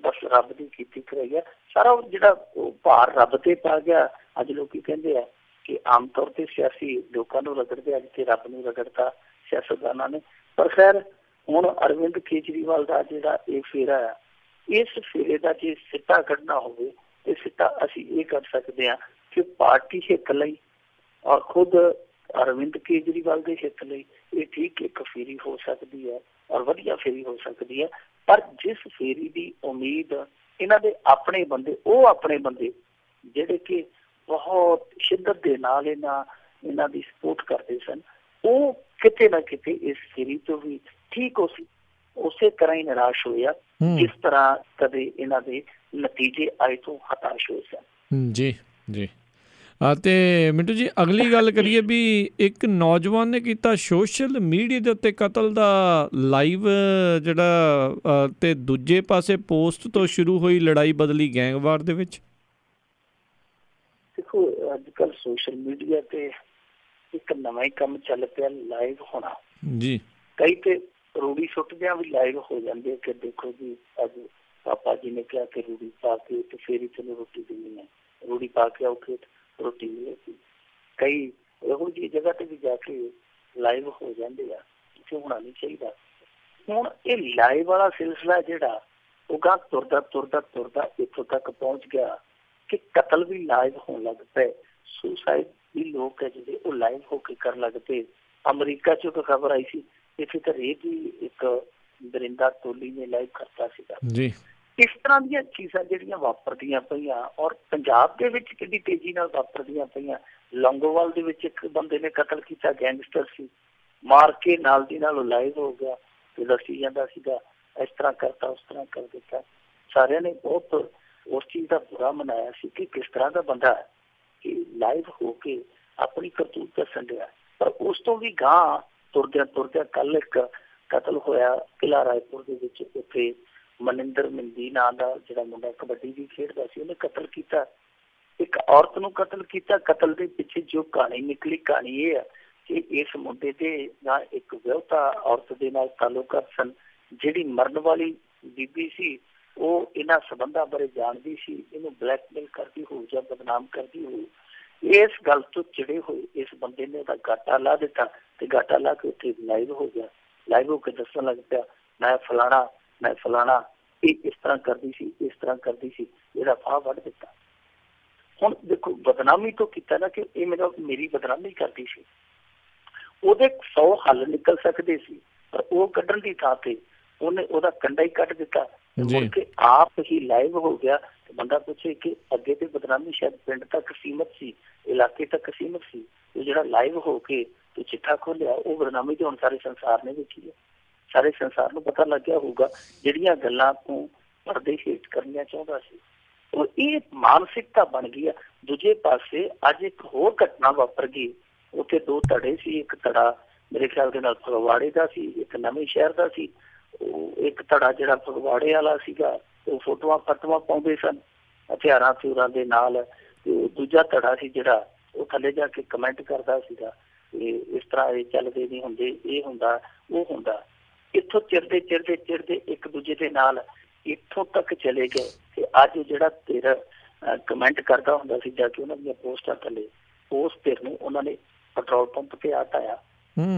ਬਸ ਰੱਬ ਦੀ ਕੀਤੀ ਕਰਾਈ ਆ। ਸਾਰਾ ਉਹ ਜਿਹੜਾ ਉਹ ਭਾਰ ਰੱਬ ਤੇ ਪਾ ਗਿਆ। ਅੱਜ ਲੋਕੀ ਕਹਿੰਦੇ ਆ ਕਿ ਆਮ ਤੌਰ ਤੇ ਸਿਆਸੀ ਲੋਕਾਂ ਨੂੰ ਰਗੜਦੇ, ਅੱਜ ਤੇ ਰੱਬ ਨੂੰ ਰਗੜਤਾ ਸਿਆਸਤਦਾਨਾਂ ਨੇ। ਪਰ ਖੈਰ ਹੁਣ ਅਰਵਿੰਦ ਕੇਜਰੀਵਾਲ ਦਾ ਜਿਹੜਾ ਇਹ ਫੇਰਾ ਆ, ਇਸ ਫੇਰੇ ਦਾ ਜੇ ਸਿੱਟਾ ਕੱਢਣਾ ਹੋਵੇ ਤੇ ਸਿੱਟਾ ਅਸੀਂ ਇਹ ਕੱਢ ਸਕਦੇ ਹਾਂ ਕਿ ਪਾਰਟੀ ਹਿੱਤ ਲਈ ਔਰ ਖੁਦ ਅਰਵਿੰਦ ਕੇਜਰੀਵਾਲ ਦੇ ਹਿੱਤ ਲਈ ਇਹ ਠੀਕ ਇੱਕ ਫੇਰੀ ਹੋ ਸਕਦੀ ਹੈ ਔਰ ਵਧੀਆ ਫੇਰੀ ਹੋ ਸਕਦੀ ਹੈ। ਪਰ ਜਿਸ ਫੇਰੀ ਦੀ ਉਮੀਦ ਇਹਨਾਂ ਦੇ ਆਪਣੇ ਬੰਦੇ ਜਿਹੜੇ ਕਿ ਬਹੁਤ ਸ਼ਿੱਦਤ ਦੇ ਨਾਲ ਇਹਨਾਂ ਦੀ ਸਪੋਰਟ ਕਰਦੇ ਸਨ, ਉਹ ਕਿਤੇ ਨਾ ਕਿਤੇ ਇਸ ਫੇਰੀ ਤੋਂ ਵੀ ਠੀਕ ਉਸੇ ਤਰ੍ਹਾਂ ਹੀ ਨਿਰਾਸ਼ ਹੋਇਆ ਜਿਸ ਤਰ੍ਹਾਂ ਕਦੇ ਇਹਨਾਂ ਦੇ ਨਤੀਜੇ ਆਏ ਤੋਂ ਹਤਾਸ਼ ਹੋਏ ਸਨ। ਜੀ। ਤੇ ਮਿੰਟੂ ਜੀ ਅਗਲੀ ਗੱਲ ਕਰੀਏ ਵੀ ਇੱਕ ਨੌਜਵਾਨ ਨੇ ਕੀਤਾ ਸੋਸ਼ਲ ਮੀਡੀਆ ਦੇ ਉੱਤੇ ਕਤਲ ਦਾ ਲਾਈਵ ਜਿਹੜਾ ਤੇ ਦੂਜੇ ਪਾਸੇ ਪੋਸਟ ਤੋਂ ਸ਼ੁਰੂ ਹੋਈ ਲੜਾਈ ਬਦਲੀ ਗੈਂਗਵਾਰ ਦੇ ਵਿੱਚ। ਦੇਖੋ ਅੱਜ ਕੱਲ੍ਹ ਸੋਸ਼ਲ ਮੀਡੀਆ ਤੇ ਇੱਕ ਨਵਾਂ ਹੀ ਕੰਮ ਚੱਲ ਪਿਆ ਲਾਈਵ ਹੋਣਾ ਜੀ। ਕਈ ਤੇ ਰੂੜੀ ਸੁੱਟਦਿਆਂ ਵੀ ਲਾਈਵ ਹੋ ਜਾਂਦੇ ਕਿ ਦੇਖੋ ਜੀ ਅੱਜ ਪਾਪਾ ਜੀ ਨੇ ਕਿਹਾ ਕਿ ਰੂੜੀ ਪਾ ਕੇ ਤੇ ਫੇਰ ਹੀ ਤੈਨੂੰ ਰੋਟੀ ਦੇਣੀ ਹੈ, ਰੂੜੀ ਪਾ ਕੇ ਆਉ ਰੋਟੀ ਮਿਲੇਗੀ। ਕਈ ਇਹੋ ਜਿਹੀ ਜਗ੍ਹਾ ਤੇ ਵੀ ਜਾ ਕੇ ਲਾਈਵ ਹੋ ਜਾਂਦੇ ਆ, ਇੱਥੇ ਹੋਣਾ ਨਹੀਂ ਚਾਹੀਦਾ। ਹੁਣ ਇਹ ਲਾਈਵ ਵਾਲਾ ਸਿਲਸਿਲਾ ਜਿਹੜਾ ਉਹ ਗਾਂ ਤੁਰਦਾ ਇੱਥੋਂ ਤੱਕ ਪਹੁੰਚ ਗਿਆ ਕਿ ਕਤਲ ਵੀ ਲਾਈਵ ਹੋਣ ਲੱਗ ਪਏ। ਸੁਸਾਈਡ ਵੀ ਲੋਕ ਹੈ ਜਿਹੜੇ ਉਹ ਲਾਈਵ ਹੋ ਕੇ ਕਰਨ ਲੱਗ ਪਏ। ਅਮਰੀਕਾ ਚ ਇੱਕ ਖਬਰ ਆਈ ਸੀ, ਇੱਥੇ ਤਾਂ ਰੇਪ ਹੀ ਇੱਕ ਦਰਿੰਦਾ ਟੋਲੀ ਨੇ ਲਾਈਵ ਕਰਤਾ ਸੀਗਾ ਜੀ। ਇਸ ਤਰ੍ਹਾਂ ਦੀਆਂ ਚੀਜ਼ਾਂ ਜਿਹੜੀਆਂ ਵਾਪਰਦੀਆਂ ਪਈਆਂ ਔਰ ਪੰਜਾਬ ਦੇ ਵਿੱਚ ਕਿੰਨੀ ਤੇਜ਼ੀ ਨਾਲ ਵਾਪਰਦੀਆਂ ਪਈਆਂ। ਲੌਂਗੋਵਾਲ ਦੇ ਵਿੱਚ ਇੱਕ ਬੰਦੇ ਨੇ ਕਤਲ ਕੀਤਾ, ਗੈਂਗਸਟਰ ਸੀ, ਮਾਰ ਕੇ ਨਾਲ ਦੀ ਨਾਲ ਲਾਈਵ ਹੋ ਗਿਆ ਤੇ ਦੱਸੀ ਜਾਂਦਾ ਸੀਗਾ ਇਸ ਤਰ੍ਹਾਂ ਕਰਤਾ ਉਸ ਤਰ੍ਹਾਂ ਕਰ ਦਿੱਤਾ। ਸਾਰਿਆਂ ਨੇ ਬਹੁਤ ਉਸ ਚੀਜ਼ ਦਾ ਬੁਰਾ ਮਨਾਇਆ ਸੀ ਕਿ ਕਿਸ ਤਰ੍ਹਾਂ ਦਾ ਬੰਦਾ ਹੈ ਕਿ ਲਾਈਵ ਹੋ ਕੇ ਆਪਣੀ ਕਰਤੂਤ ਦੱਸਣ ਡਿਆ। ਪਰ ਉਸ ਤੋਂ ਵੀ ਗਾਂਹ ਤੁਰਦਿਆਂ ਕੱਲ ਇੱਕ ਕਤਲ ਹੋਇਆ ਕਿਲ੍ਹਾ ਰਾਏਪੁਰ ਦੇ ਵਿੱਚ। ਉੱਥੇ ਮਨਿੰਦਰ ਮਿੰਦੀ ਨਾਂ ਦਾ ਜਿਹੜਾ ਮੁੰਡਾ ਕਬੱਡੀ ਵੀ ਖੇਡਦਾ ਸੀ, ਉਹਨੇ ਕਤਲ ਕੀਤਾ, ਇੱਕ ਔਰਤ ਨੂੰ ਕਤਲ ਕੀਤਾ। ਕਤਲ ਦੇ ਪਿੱਛੇ ਜੋ ਕਹਾਣੀ ਨਿਕਲੀ, ਕਹਾਣੀ ਇਹ ਹੈ ਕਿ ਇਸ ਮੁੰਡੇ ਦੇ ਨਾਲ ਇੱਕ ਵਿਆਹੁਤਾ ਔਰਤ ਦੇ ਨਾਲ ਤਾਲੁਕਾਤ ਸਨ। ਜਿਹੜੀ ਮਰਨ ਵਾਲੀ ਬੀਬੀ ਸੀ ਉਹ ਇਹਨਾਂ ਸੰਬੰਧਾਂ ਬਾਰੇ ਜਾਣਦੀ ਸੀ, ਇਹਨੂੰ ਬਲੈਕਮੇਲ ਕਰਦੀ ਹੋਊ ਜਾਂ ਬਦਨਾਮ ਕਰਦੀ ਹੋਊ। ਇਸ ਗੱਲ ਤੋਂ ਚਿੜੇ ਹੋਏ ਇਸ ਬੰਦੇ ਨੇ ਉਹਦਾ ਗਾਟਾ ਲਾ ਦਿੱਤਾ ਤੇ ਗਾਟਾ ਲਾ ਕੇ ਉੱਥੇ ਲਾਈਵ ਹੋ ਗਿਆ। ਲਾਈਵ ਹੋ ਕੇ ਦੱਸਣ ਲੱਗ ਪਿਆ ਮੈਂ ਫਲਾਣਾ ਇਹ ਇਸ ਤਰ੍ਹਾਂ ਕਰਦੀ ਸੀ ਇਹਦਾ ਫਾਹ ਵੱਢ ਦਿੱਤਾ। ਹੁਣ ਦੇਖੋ ਬਦਨਾਮੀ ਤੋਂ ਕੀਤਾ ਨਾ ਕਿ ਇਹ ਮੇਰੀ ਬਦਨਾਮੀ ਕਰਦੀ ਸੀ। ਉਹਦੇ 100 ਹੱਲ ਨਿਕਲ ਸਕਦੇ ਸੀ ਪਰ ਉਹ ਕੱਢਣ ਦੀ ਥਾਂ ਤੇ ਉਹਨੇ ਉਹਦਾ ਕੰਡਾ ਹੀ ਕੱਢ ਦਿੱਤਾ। ਮੁੜ ਕੇ ਆਪ ਹੀ ਲਾਈਵ ਹੋ ਗਿਆ। ਬੰਦਾ ਪੁੱਛੇ ਕਿ ਅੱਗੇ ਤੇ ਬਦਨਾਮੀ ਸ਼ਾਇਦ ਪਿੰਡ ਤੱਕ ਸੀਮਤ ਸੀ, ਇਲਾਕੇ ਤੱਕ ਸੀਮਤ ਸੀ, ਉਹ ਜਿਹੜਾ ਲਾਈਵ ਹੋ ਕੇ ਤੂੰ ਚਿੱਠਾ ਖੋਲਿਆ ਉਹ ਬਦਨਾਮੀ ਤੇ ਹੁਣ ਸਾਰੇ ਸੰਸਾਰ ਨੇ ਵੇਖੀ ਹੈ। ਸਾਰੇ ਸੰਸਾਰ ਨੂੰ ਪਤਾ ਲੱਗਿਆ ਹੋਊਗਾ ਜਿਹੜੀਆਂ ਗੱਲਾਂ ਤੂੰ ਪਰਦੇ ਹੇਠ ਕਰਨੀਆਂ ਚਾਹੁੰਦਾ ਸੀ। ਉਹ ਇਹ ਮਾਨਸਿਕਤਾ ਬਣ ਗਈ ਆ। ਦੂਜੇ ਪਾਸੇ ਅੱਜ ਇੱਕ ਹੋਰ ਘਟਨਾ ਵਾਪਰ ਗਈ। ਉੱਥੇ ਦੋ ਧੜੇ ਸੀ, ਇੱਕ ਧੜਾ ਮੇਰੇ ਖਿਆਲ ਦੇ ਨਾਲ ਫਗਵਾੜੇ ਦਾ ਸੀ, ਇੱਕ ਨਵੇਂ ਸ਼ਹਿਰ ਦਾ ਸੀ। ਉਹ ਇੱਕ ਧੜਾ ਜਿਹੜਾ ਫਗਵਾੜੇ ਵਾਲਾ ਸੀਗਾ ਉਹ ਫੋਟੋਆਂ ਪਾਉਂਦੇ ਸਨ ਹਥਿਆਰਾਂ ਦੇ ਨਾਲ ਦੂਜਾ ਧੜਾ ਸੀ ਜਿਹੜਾ ਉਹ ਥੱਲੇ ਜਾ ਕੇ ਕਮੈਂਟ ਕਰਦਾ ਸੀਗਾ ਇਸ ਤਰ੍ਹਾਂ ਇਹ ਚੱਲਦੇ ਨਹੀਂ ਹੁੰਦੇ, ਇਹ ਹੁੰਦਾ ਉਹ ਹੁੰਦਾ। ਇੱਥੋਂ ਚਿੜਦੇ ਇੱਕ ਦੂਜੇ ਦੇ ਨਾਲ ਇੱਥੋਂ ਤੱਕ ਚਲੇ ਗਏ ਤੇ ਅੱਜ ਜਿਹੜਾ ਧਿਰ ਕਮੈਂਟ ਕਰਦਾ ਹੁੰਦਾ ਸੀ ਜਾ ਕੇ ਉਹਨਾਂ ਦੀਆਂ ਪੋਸਟਾਂ ਥੱਲੇ, ਉਸ ਧਿਰ ਨੂੰ ਉਹਨਾਂ ਨੇ ਪੈਟਰੋਲ ਪੰਪ ਤੇ ਆ ਪਾਇਆ,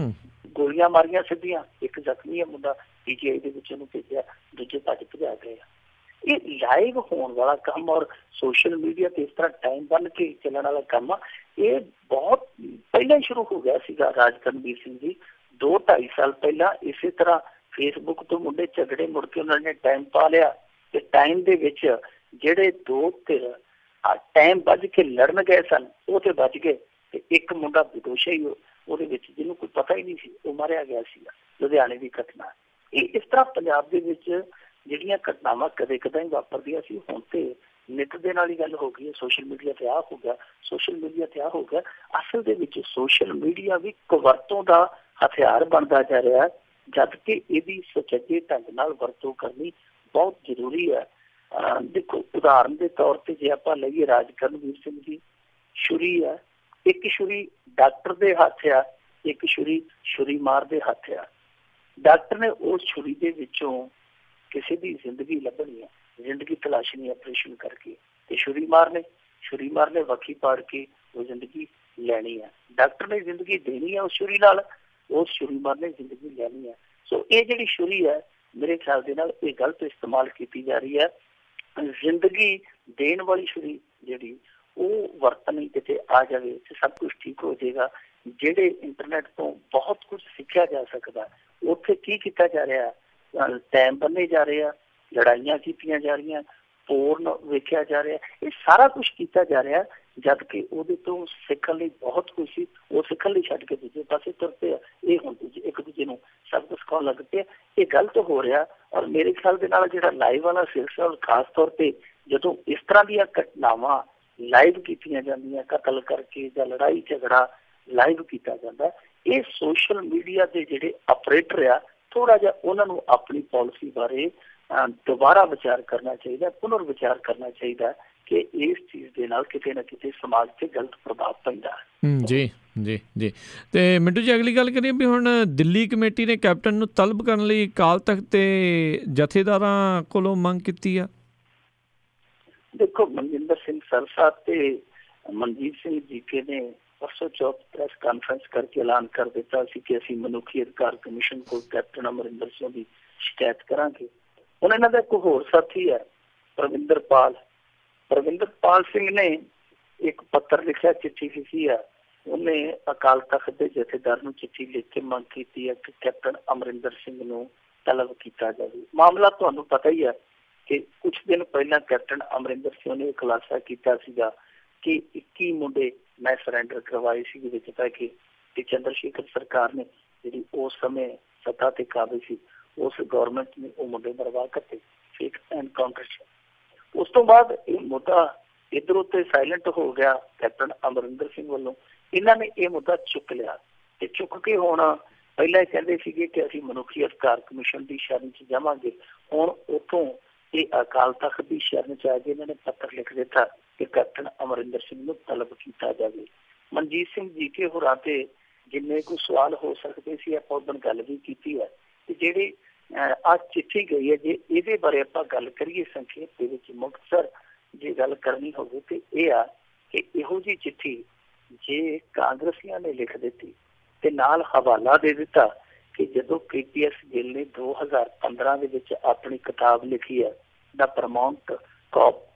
ਗੋਲੀਆਂ ਮਾਰੀਆਂ ਸਿੱਧੀਆਂ। ਇੱਕ ਜ਼ਖਮੀ ਮੁੰਡਾ PGI ਦੇ ਵਿੱਚ ਉਹਨੂੰ ਭੇਜਿਆ, ਦੂਜੇ ਭਜਾ ਗਏ। ਇਹ ਲਾਈਵ ਹੋਣ ਵਾਲਾ ਕੰਮ ਔਰ ਸੋਸ਼ਲ ਮੀਡੀਆ ਤੇ ਇਸ ਤਰ੍ਹਾਂ ਟਾਈਮ ਬੰਨ ਕੇ ਚੱਲਣ ਵਾਲਾ ਕੰਮ ਇਹ ਬਹੁਤ ਪਹਿਲਾਂ ਹੀ ਸ਼ੁਰੂ ਹੋ ਗਿਆ ਸੀਗਾ। ਰਾਜ ਕਰਨਵੀਰ ਸਿੰਘ ਜੀ 2-2.5 ਸਾਲ ਪਹਿਲਾਂ ਇਸੇ ਤਰ੍ਹਾਂ ਫੇਸਬੁੱਕ ਤੋਂ ਮੁੰਡੇ ਝਗੜੇ, ਮੁੜ ਕੇ ਉਹਨਾਂ ਨੇ ਟਾਈਮ ਪਾ ਲਿਆ ਤੇ ਟਾਈਮ ਦੇ ਵਿੱਚ ਜਿਹੜੇ ਦੋ ਧਿਰ ਟਾਈਮ ਵੱਜ ਕੇ ਲੜਨ ਗਏ ਸਨ ਉਹ ਤੇ ਬਚ ਗਏ ਤੇ ਇੱਕ ਮੁੰਡਾ ਬੇਦੋਸ਼ਾ ਹੀ ਉਹਦੇ ਵਿੱਚ ਜਿਹਨੂੰ ਕੋਈ ਪਤਾ ਹੀ ਨਹੀਂ ਸੀ ਉਹ ਮਾਰਿਆ ਗਿਆ ਸੀਗਾ। ਲੁਧਿਆਣੇ ਦੀ ਘਟਨਾ ਇਹ ਇਸ ਤਰ੍ਹਾਂ ਪੰਜਾਬ ਦੇ ਵਿੱਚ ਜਿਹੜੀਆਂ ਘਟਨਾਵਾਂ ਕਦੇ ਕਦਾਈ ਵਾਪਰਦੀਆਂ ਸੀ ਹੁਣ ਤੇ ਨਿੱਤ ਦੇ ਨਾਲ ਹੀ ਗੱਲ ਹੋ ਗਈ ਹੈ। ਸੋਸ਼ਲ ਮੀਡੀਆ ਤੇ ਆਹ ਹੋ ਗਿਆ, ਸੋਸ਼ਲ ਮੀਡੀਆ ਤੇ ਆਹ ਹੋ ਗਿਆ। ਅਸਲ ਦੇ ਵਿੱਚ ਸੋਸ਼ਲ ਮੀਡੀਆ ਵੀ ਕੁਵਰਤੋਂ ਦਾ ਹਥਿਆਰ ਬਣਦਾ ਜਾ ਰਿਹਾ, ਜਦ ਕਿ ਇਹਦੀ ਸੁਚੱਜੇ ਢੰਗ ਨਾਲ ਵਰਤੋਂ ਕਰਨੀ ਬਹੁਤ ਜ਼ਰੂਰੀ ਹੈ। ਦੇਖੋ ਉਦਾਹਰਨ ਦੇ ਤੌਰ ਤੇ ਜੇ ਆਪਾਂ ਲਈਏ ਰਾਜ ਕਰਨਵੀਰ ਸਿੰਘ ਦੀ ਛੁਰੀ ਹੈ, ਇੱਕ ਛੁਰੀ ਡਾਕਟਰ ਦੇ ਹੱਥ ਆ, ਇੱਕ ਛੁਰੀ ਮਾਰ ਦੇ ਹੱਥ ਆ। ਡਾਕਟਰ ਨੇ ਉਸ ਛੁਰੀ ਦੇ ਵਿੱਚੋਂ ਕਿਸੇ ਦੀ ਜ਼ਿੰਦਗੀ ਲੱਭਣੀ ਹੈ, ਜ਼ਿੰਦਗੀ ਤਲਾਸ਼ਣੀ ਆਪਰੇਸ਼ਨ ਕਰਕੇ, ਤੇ ਛੁਰੀ ਮਾਰ ਨੇ ਵੱਖੀ ਪਾੜ ਕੇ ਉਹ ਜ਼ਿੰਦਗੀ ਲੈਣੀ ਹੈ। ਡਾਕਟਰ ਨੇ ਜ਼ਿੰਦਗੀ ਦੇਣੀ ਹੈ ਉਸ ਛੁਰੀ ਨਾਲ, ਉਸ ਛੁਰੀ ਮਾਰ ਨੇ ਜ਼ਿੰਦਗੀ ਲੈਣੀ ਹੈ। ਸੋ ਇਹ ਜਿਹੜੀ ਛੁਰੀ ਹੈ ਮੇਰੇ ਖਿਆਲ ਦੇ ਨਾਲ ਇਹ ਗਲਤ ਇਸਤੇਮਾਲ ਕੀਤੀ ਜਾ ਰਹੀ ਹੈ। ਜ਼ਿੰਦਗੀ ਦੇਣ ਵਾਲੀ ਛੁਰੀ ਜਿਹੜੀ ਉਹ ਵਰਤਣੀ ਕਿਤੇ ਆ ਜਾਵੇ ਤੇ ਸਭ ਕੁਛ ਠੀਕ ਹੋ ਜਾਏਗਾ। ਜਿਹੜੇ ਇੰਟਰਨੈਟ ਤੋਂ ਬਹੁਤ ਕੁਝ ਸਿੱਖਿਆ ਜਾ ਸਕਦਾ, ਉੱਥੇ ਕੀ ਕੀਤਾ ਜਾ ਰਿਹਾ, ਟਾਈਮ ਬੰਨੇ ਜਾ ਰਹੇ ਆ, ਲੜਾਈਆਂ ਕੀਤੀਆਂ ਜਾ ਰਹੀਆਂ, ਪੋਰਨ ਵੇਖਿਆ ਜਾ ਰਿਹਾ, ਇਹ ਸਾਰਾ ਕੁਛ ਕੀਤਾ ਜਾ ਰਿਹਾ। ਜਦ ਕਿ ਉਹਦੇ ਤੋਂ ਸਿੱਖਣ ਲਈ ਬਹੁਤ ਕੁਛ ਸੀ, ਉਹ ਸਿੱਖਣ ਲਈ ਛੱਡ ਕੇ ਦੂਜੇ ਪਾਸੇ ਤੁਰ ਪਏ ਆ। ਇਹ ਹੁਣ ਇੱਕ ਦੂਜੇ ਨੂੰ ਸਭ ਕੁਛ ਸਿਖਾਉਣ ਲੱਗ ਪਏ, ਇਹ ਗਲਤ ਹੋ ਰਿਹਾ। ਔਰ ਮੇਰੇ ਖਿਆਲ ਦੇ ਨਾਲ ਜਿਹੜਾ ਲਾਈਵ ਵਾਲਾ ਸਿਲਸਿਲਾ ਖਾਸ ਤੌਰ ਤੇ ਜਦੋਂ ਇਸ ਤਰ੍ਹਾਂ ਦੀਆਂ ਘਟਨਾਵਾਂ ਲਾਈਵ ਕੀਤੀਆਂ ਜਾਂਦੀਆਂ, ਕਤਲ ਕਰਕੇ ਜਾਂ ਲੜਾਈ ਝਗੜਾ ਲਾਈਵ ਕੀਤਾ ਜਾਂਦਾ, ਇਹ ਸੋਸ਼ਲ ਮੀਡੀਆ ਦੇ ਜਿਹੜੇ ਆਪਰੇਟਰ ਆ ਥੋੜਾ ਜਿਹਾ ਉਹਨਾਂ ਨੂੰ ਆਪਣੀ ਪਾਲਿਸੀ ਬਾਰੇ ਦੁਬਾਰਾ ਵਿਚਾਰ ਕਰਨਾ ਚਾਹੀਦਾ, ਪੁਨਰ ਵਿਚਾਰ ਕਰਨਾ ਚਾਹੀਦਾ ਕਿ ਇਸ ਚੀਜ਼ ਦੇ ਨਾਲ ਕਿਤੇ ਨਾ ਕਿਤੇ ਸਮਾਜ ਤੇ ਗਲਤ ਪ੍ਰਭਾਵ ਪੈਂਦਾ ਹੈ। ਜੀ ਤੇ ਮਿੰਟੂ ਜੀ ਅਗਲੀ ਗੱਲ ਕਰੀਏ ਵੀ ਹੁਣ ਦਿੱਲੀ ਕਮੇਟੀ ਨੇ ਕੈਪਟਨ ਨੂੰ ਤਲਬ ਕਰਨ ਲਈ ਅਕਾਲ ਤਖ਼ਤ ਤੇ ਜਥੇਦਾਰਾਂ ਕੋਲੋਂ ਮੰਗ ਕੀਤੀ ਆ। ਦੇਖੋ ਮਨਜਿੰਦਰ ਸਿੰਘ ਸਰਸਾ ਤੇ ਮਨਜੀਤ ਸਿੰਘ ਜੀਕੇ ਨੇ ਪਰਸੋਂ ਚੌਥ ਪ੍ਰੈਸ ਕਾਨਫਰੰਸ ਕਰਕੇ ਐਲਾਨ ਕਰ ਦਿੱਤਾ ਸੀ ਕਿ ਅਸੀਂ ਮਨੁੱਖੀ ਅਧਿਕਾਰ ਕਮਿਸ਼ਨ ਕੋਲ ਕੈਪਟਨ ਅਮਰਿੰਦਰ ਸਿੰਘ ਦੀ ਸ਼ਿਕਾਇਤ ਕਰਾਂਗੇ। ਹੁਣ ਇਹਨਾਂ ਦਾ ਇੱਕ ਹੋਰ ਸਾਥੀ ਹੈ ਪ੍ਰਵਿੰਦਰਪਾਲ ਸਿੰਘ ਨੇ ਇੱਕ ਪੱਤਰ ਲਿਖਿਆ, ਚਿੱਠੀ ਲਿਖੀ ਆ। ਉਹਨੇ ਅਕਾਲ ਤਖ਼ਤ ਦੇ ਜਥੇਦਾਰ ਨੂੰ ਚਿੱਠੀ ਲਿਖ ਕੇ ਮੰਗ ਕੀਤੀ ਹੈ ਕਿ ਕੈਪਟਨ ਅਮਰਿੰਦਰ ਸਿੰਘ ਨੂੰ ਤਲਬ ਕੀਤਾ ਜਾਵੇ। ਮਾਮਲਾ ਤੁਹਾਨੂੰ ਪਤਾ ਹੀ ਹੈ ਕਿ ਕੁਝ ਦਿਨ ਪਹਿਲਾਂ ਕੈਪਟਨ ਅਮਰਿੰਦਰ ਸਿੰਘ ਨੇ ਖੁਲਾਸਾ ਕੀਤਾ ਸੀਗਾ ਕਿ 21 ਮੁੰਡੇ ਮੈਂ ਸਰੈਂਡਰ ਕਰਵਾਏ ਸੀ ਵਿੱਚ ਪੈ ਕੇ, ਤੇ ਚੰਦਰ ਸ਼ੇਖਰ ਸਰਕਾਰ ਨੇ ਜਿਹੜੀ ਉਸ ਸਮੇਂ ਸੱਤਾ ਤੇ ਕਾਬਿਲ ਸੀ, ਉਸ ਗੌਰਮੈਂਟ ਨੇ ਉਹ ਮੁੰਡੇ ਮਰਵਾ ਕੇ ਫੇਕ ਐਨਕਾਊਂਟਰ। ਉਸ ਤੋਂ ਬਾਅਦ ਇਹ ਮੁੱਦਾ ਇੱਧਰ ਉੱਤੇ ਸਾਇਲੈਂਟ ਹੋ ਗਿਆ ਕੈਪਟਨ ਅਮਰਿੰਦਰ ਸਿੰਘ ਵੱਲੋਂ। ਇਹਨਾਂ ਨੇ ਇਹ ਮੁੱਦਾ ਚੁੱਕ ਲਿਆ ਤੇ ਚੁੱਕ ਕੇ ਹੁਣ ਪਹਿਲਾਂ ਇਹ ਕਹਿੰਦੇ ਸੀਗੇ ਕਿ ਅਸੀਂ ਮਨੁੱਖੀ ਅਧਿਕਾਰ ਕਮਿਸ਼ਨ ਦੀ ਸ਼ਰਨ 'ਚ ਜਾਵਾਂਗੇ, ਹੁਣ ਉੱਥੋਂ ਇਹ ਅਕਾਲ ਤਖ਼ਤ ਦੀ ਸ਼ਰਨ 'ਚ ਆ ਕੇ ਇਹਨਾਂ ਨੇ ਪੱਤਰ ਲਿਖ ਦਿੱਤਾ ਕਿ ਕੈਪਟਨ ਅਮਰਿੰਦਰ ਸਿੰਘ ਨੂੰ ਤਲਬ ਕੀਤਾ ਜਾਵੇ। ਮਨਜੀਤ ਸਿੰਘ ਜੀਕੇ ਹੋਰਾਂ ਤੇ ਜਿੰਨੇ ਕੋਈ ਸਵਾਲ ਹੋ ਸਕਦੇ ਸੀ ਆਪਾਂ ਉਦੋਂ ਗੱਲ ਵੀ ਕੀਤੀ ਹੈ। ਤੇ ਜਿਹੜੇ ਅੱਜ ਚਿੱਠੀ ਗਈ ਹੈ, ਜੇ ਇਹਦੇ ਬਾਰੇ ਆਪਾਂ ਗੱਲ ਕਰੀਏ ਸੰਖੇਪ ਦੇ ਵਿੱਚ ਮੁਕਤਸਰ ਜੇ ਗੱਲ ਕਰਨੀ ਹੋਵੇ ਤੇ ਇਹ ਆ ਕਿ ਇਹੋ ਜਿਹੀ ਚਿੱਠੀ ਜੇ ਕਾਂਗਰਸੀਆਂ ਨੇ ਲਿਖ ਦਿੱਤੀ ਤੇ ਨਾਲ ਹਵਾਲਾ ਦੇ ਦਿੱਤਾ ਕਿ ਜਦੋਂ KPS ਗਿੱਲ ਨੇ 2015 ਦੇ ਵਿੱਚ ਆਪਣੀ ਕਿਤਾਬ ਲਿਖੀ ਹੈ ਦਾ ਪਰਮਾਉਂਟ ਕੌਪ,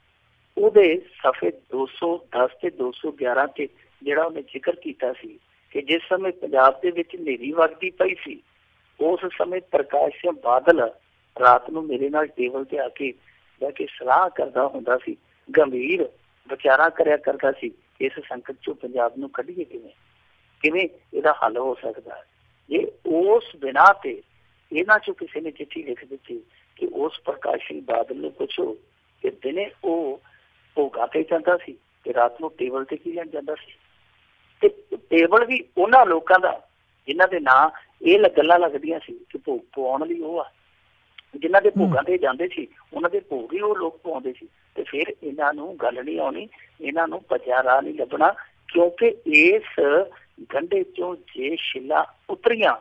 ਉਹਦੇ ਸਫੇ 210 ਤੇ 211 ਤੇ ਜਿਹੜਾ ਉਹਨੇ ਜ਼ਿਕਰ ਕੀਤਾ ਸੀ ਕਿ ਜਿਸ ਸਮੇਂ ਪੰਜਾਬ ਦੇ ਵਿੱਚ ਹਨੇਰੀ ਵਗਦੀ ਪਈ ਸੀ, ਉਸ ਸਮੇਂ ਪ੍ਰਕਾਸ਼ ਸਿੰਘ ਬਾਦਲ ਰਾਤ ਨੂੰ ਮੇਰੇ ਨਾਲ ਟੇਬਲ ਤੇ ਆ ਕੇ ਬਹਿ ਕੇ ਸਲਾਹ ਕਰਦਾ ਹੁੰਦਾ ਸੀ, ਗੰਭੀਰ ਵਿਚਾਰਾਂ ਕਰਿਆ ਕਰਦਾ ਸੀ ਇਸ ਸੰਕਟ ਚੋਂ ਪੰਜਾਬ ਨੂੰ ਕੱਢੀਏ ਕਿਵੇਂ ਇਹਦਾ ਹੱਲ ਹੋ ਸਕਦਾ। ਜੇ ਉਸ ਬਿਨਾਂ ਤੇ ਇਹਨਾਂ ਚੋਂ ਕਿਸੇ ਨੇ ਚਿੱਠੀ ਲਿਖ ਦਿੱਤੀ ਕਿ ਉਸ ਪ੍ਰਕਾਸ਼ ਸਿੰਘ ਬਾਦਲ ਨੂੰ ਪੁੱਛੋ ਕਿ ਦਿਨੇ ਉਹ ਭੋਗਾ ਤੇ ਜਾਂਦਾ ਸੀ ਤੇ ਰਾਤ ਨੂੰ ਟੇਬਲ ਤੇ ਕੀ ਲੈਣ ਜਾਂਦਾ ਸੀ, ਤੇ ਟੇਬਲ ਵੀ ਉਹਨਾਂ ਲੋਕਾਂ ਦਾ ਜਿਨ੍ਹਾਂ ਦੇ ਨਾਂ ਇਹ ਗੱਲਾਂ ਲੱਗਦੀਆਂ ਸੀ ਕਿ ਭੋਗ ਪਵਾਉਣ ਲਈ ਉਹ ਆ। ਜਿਨ੍ਹਾਂ ਦੇ ਭੋਗਾਂ ਤੇ ਜਾਂਦੇ ਸੀ ਉਹਨਾਂ ਦੇ ਭੋਗ ਹੀ ਉਹ ਲੋਕ ਪਾਉਂਦੇ ਸੀ। ਤੇ ਫਿਰ ਇਹਨਾਂ ਨੂੰ ਗੱਲ ਨਹੀਂ ਆਉਣੀ, ਇਹਨਾਂ ਨੂੰ ਭੱਜਿਆ ਰਾਹ ਨਹੀਂ ਲੱਭਣਾ, ਕਿਉਂਕਿ ਇਸ ਗੰਢੇ ਚੋਂ ਜੇ ਛਿੱਲਾਂ ਉਤਰੀਆਂ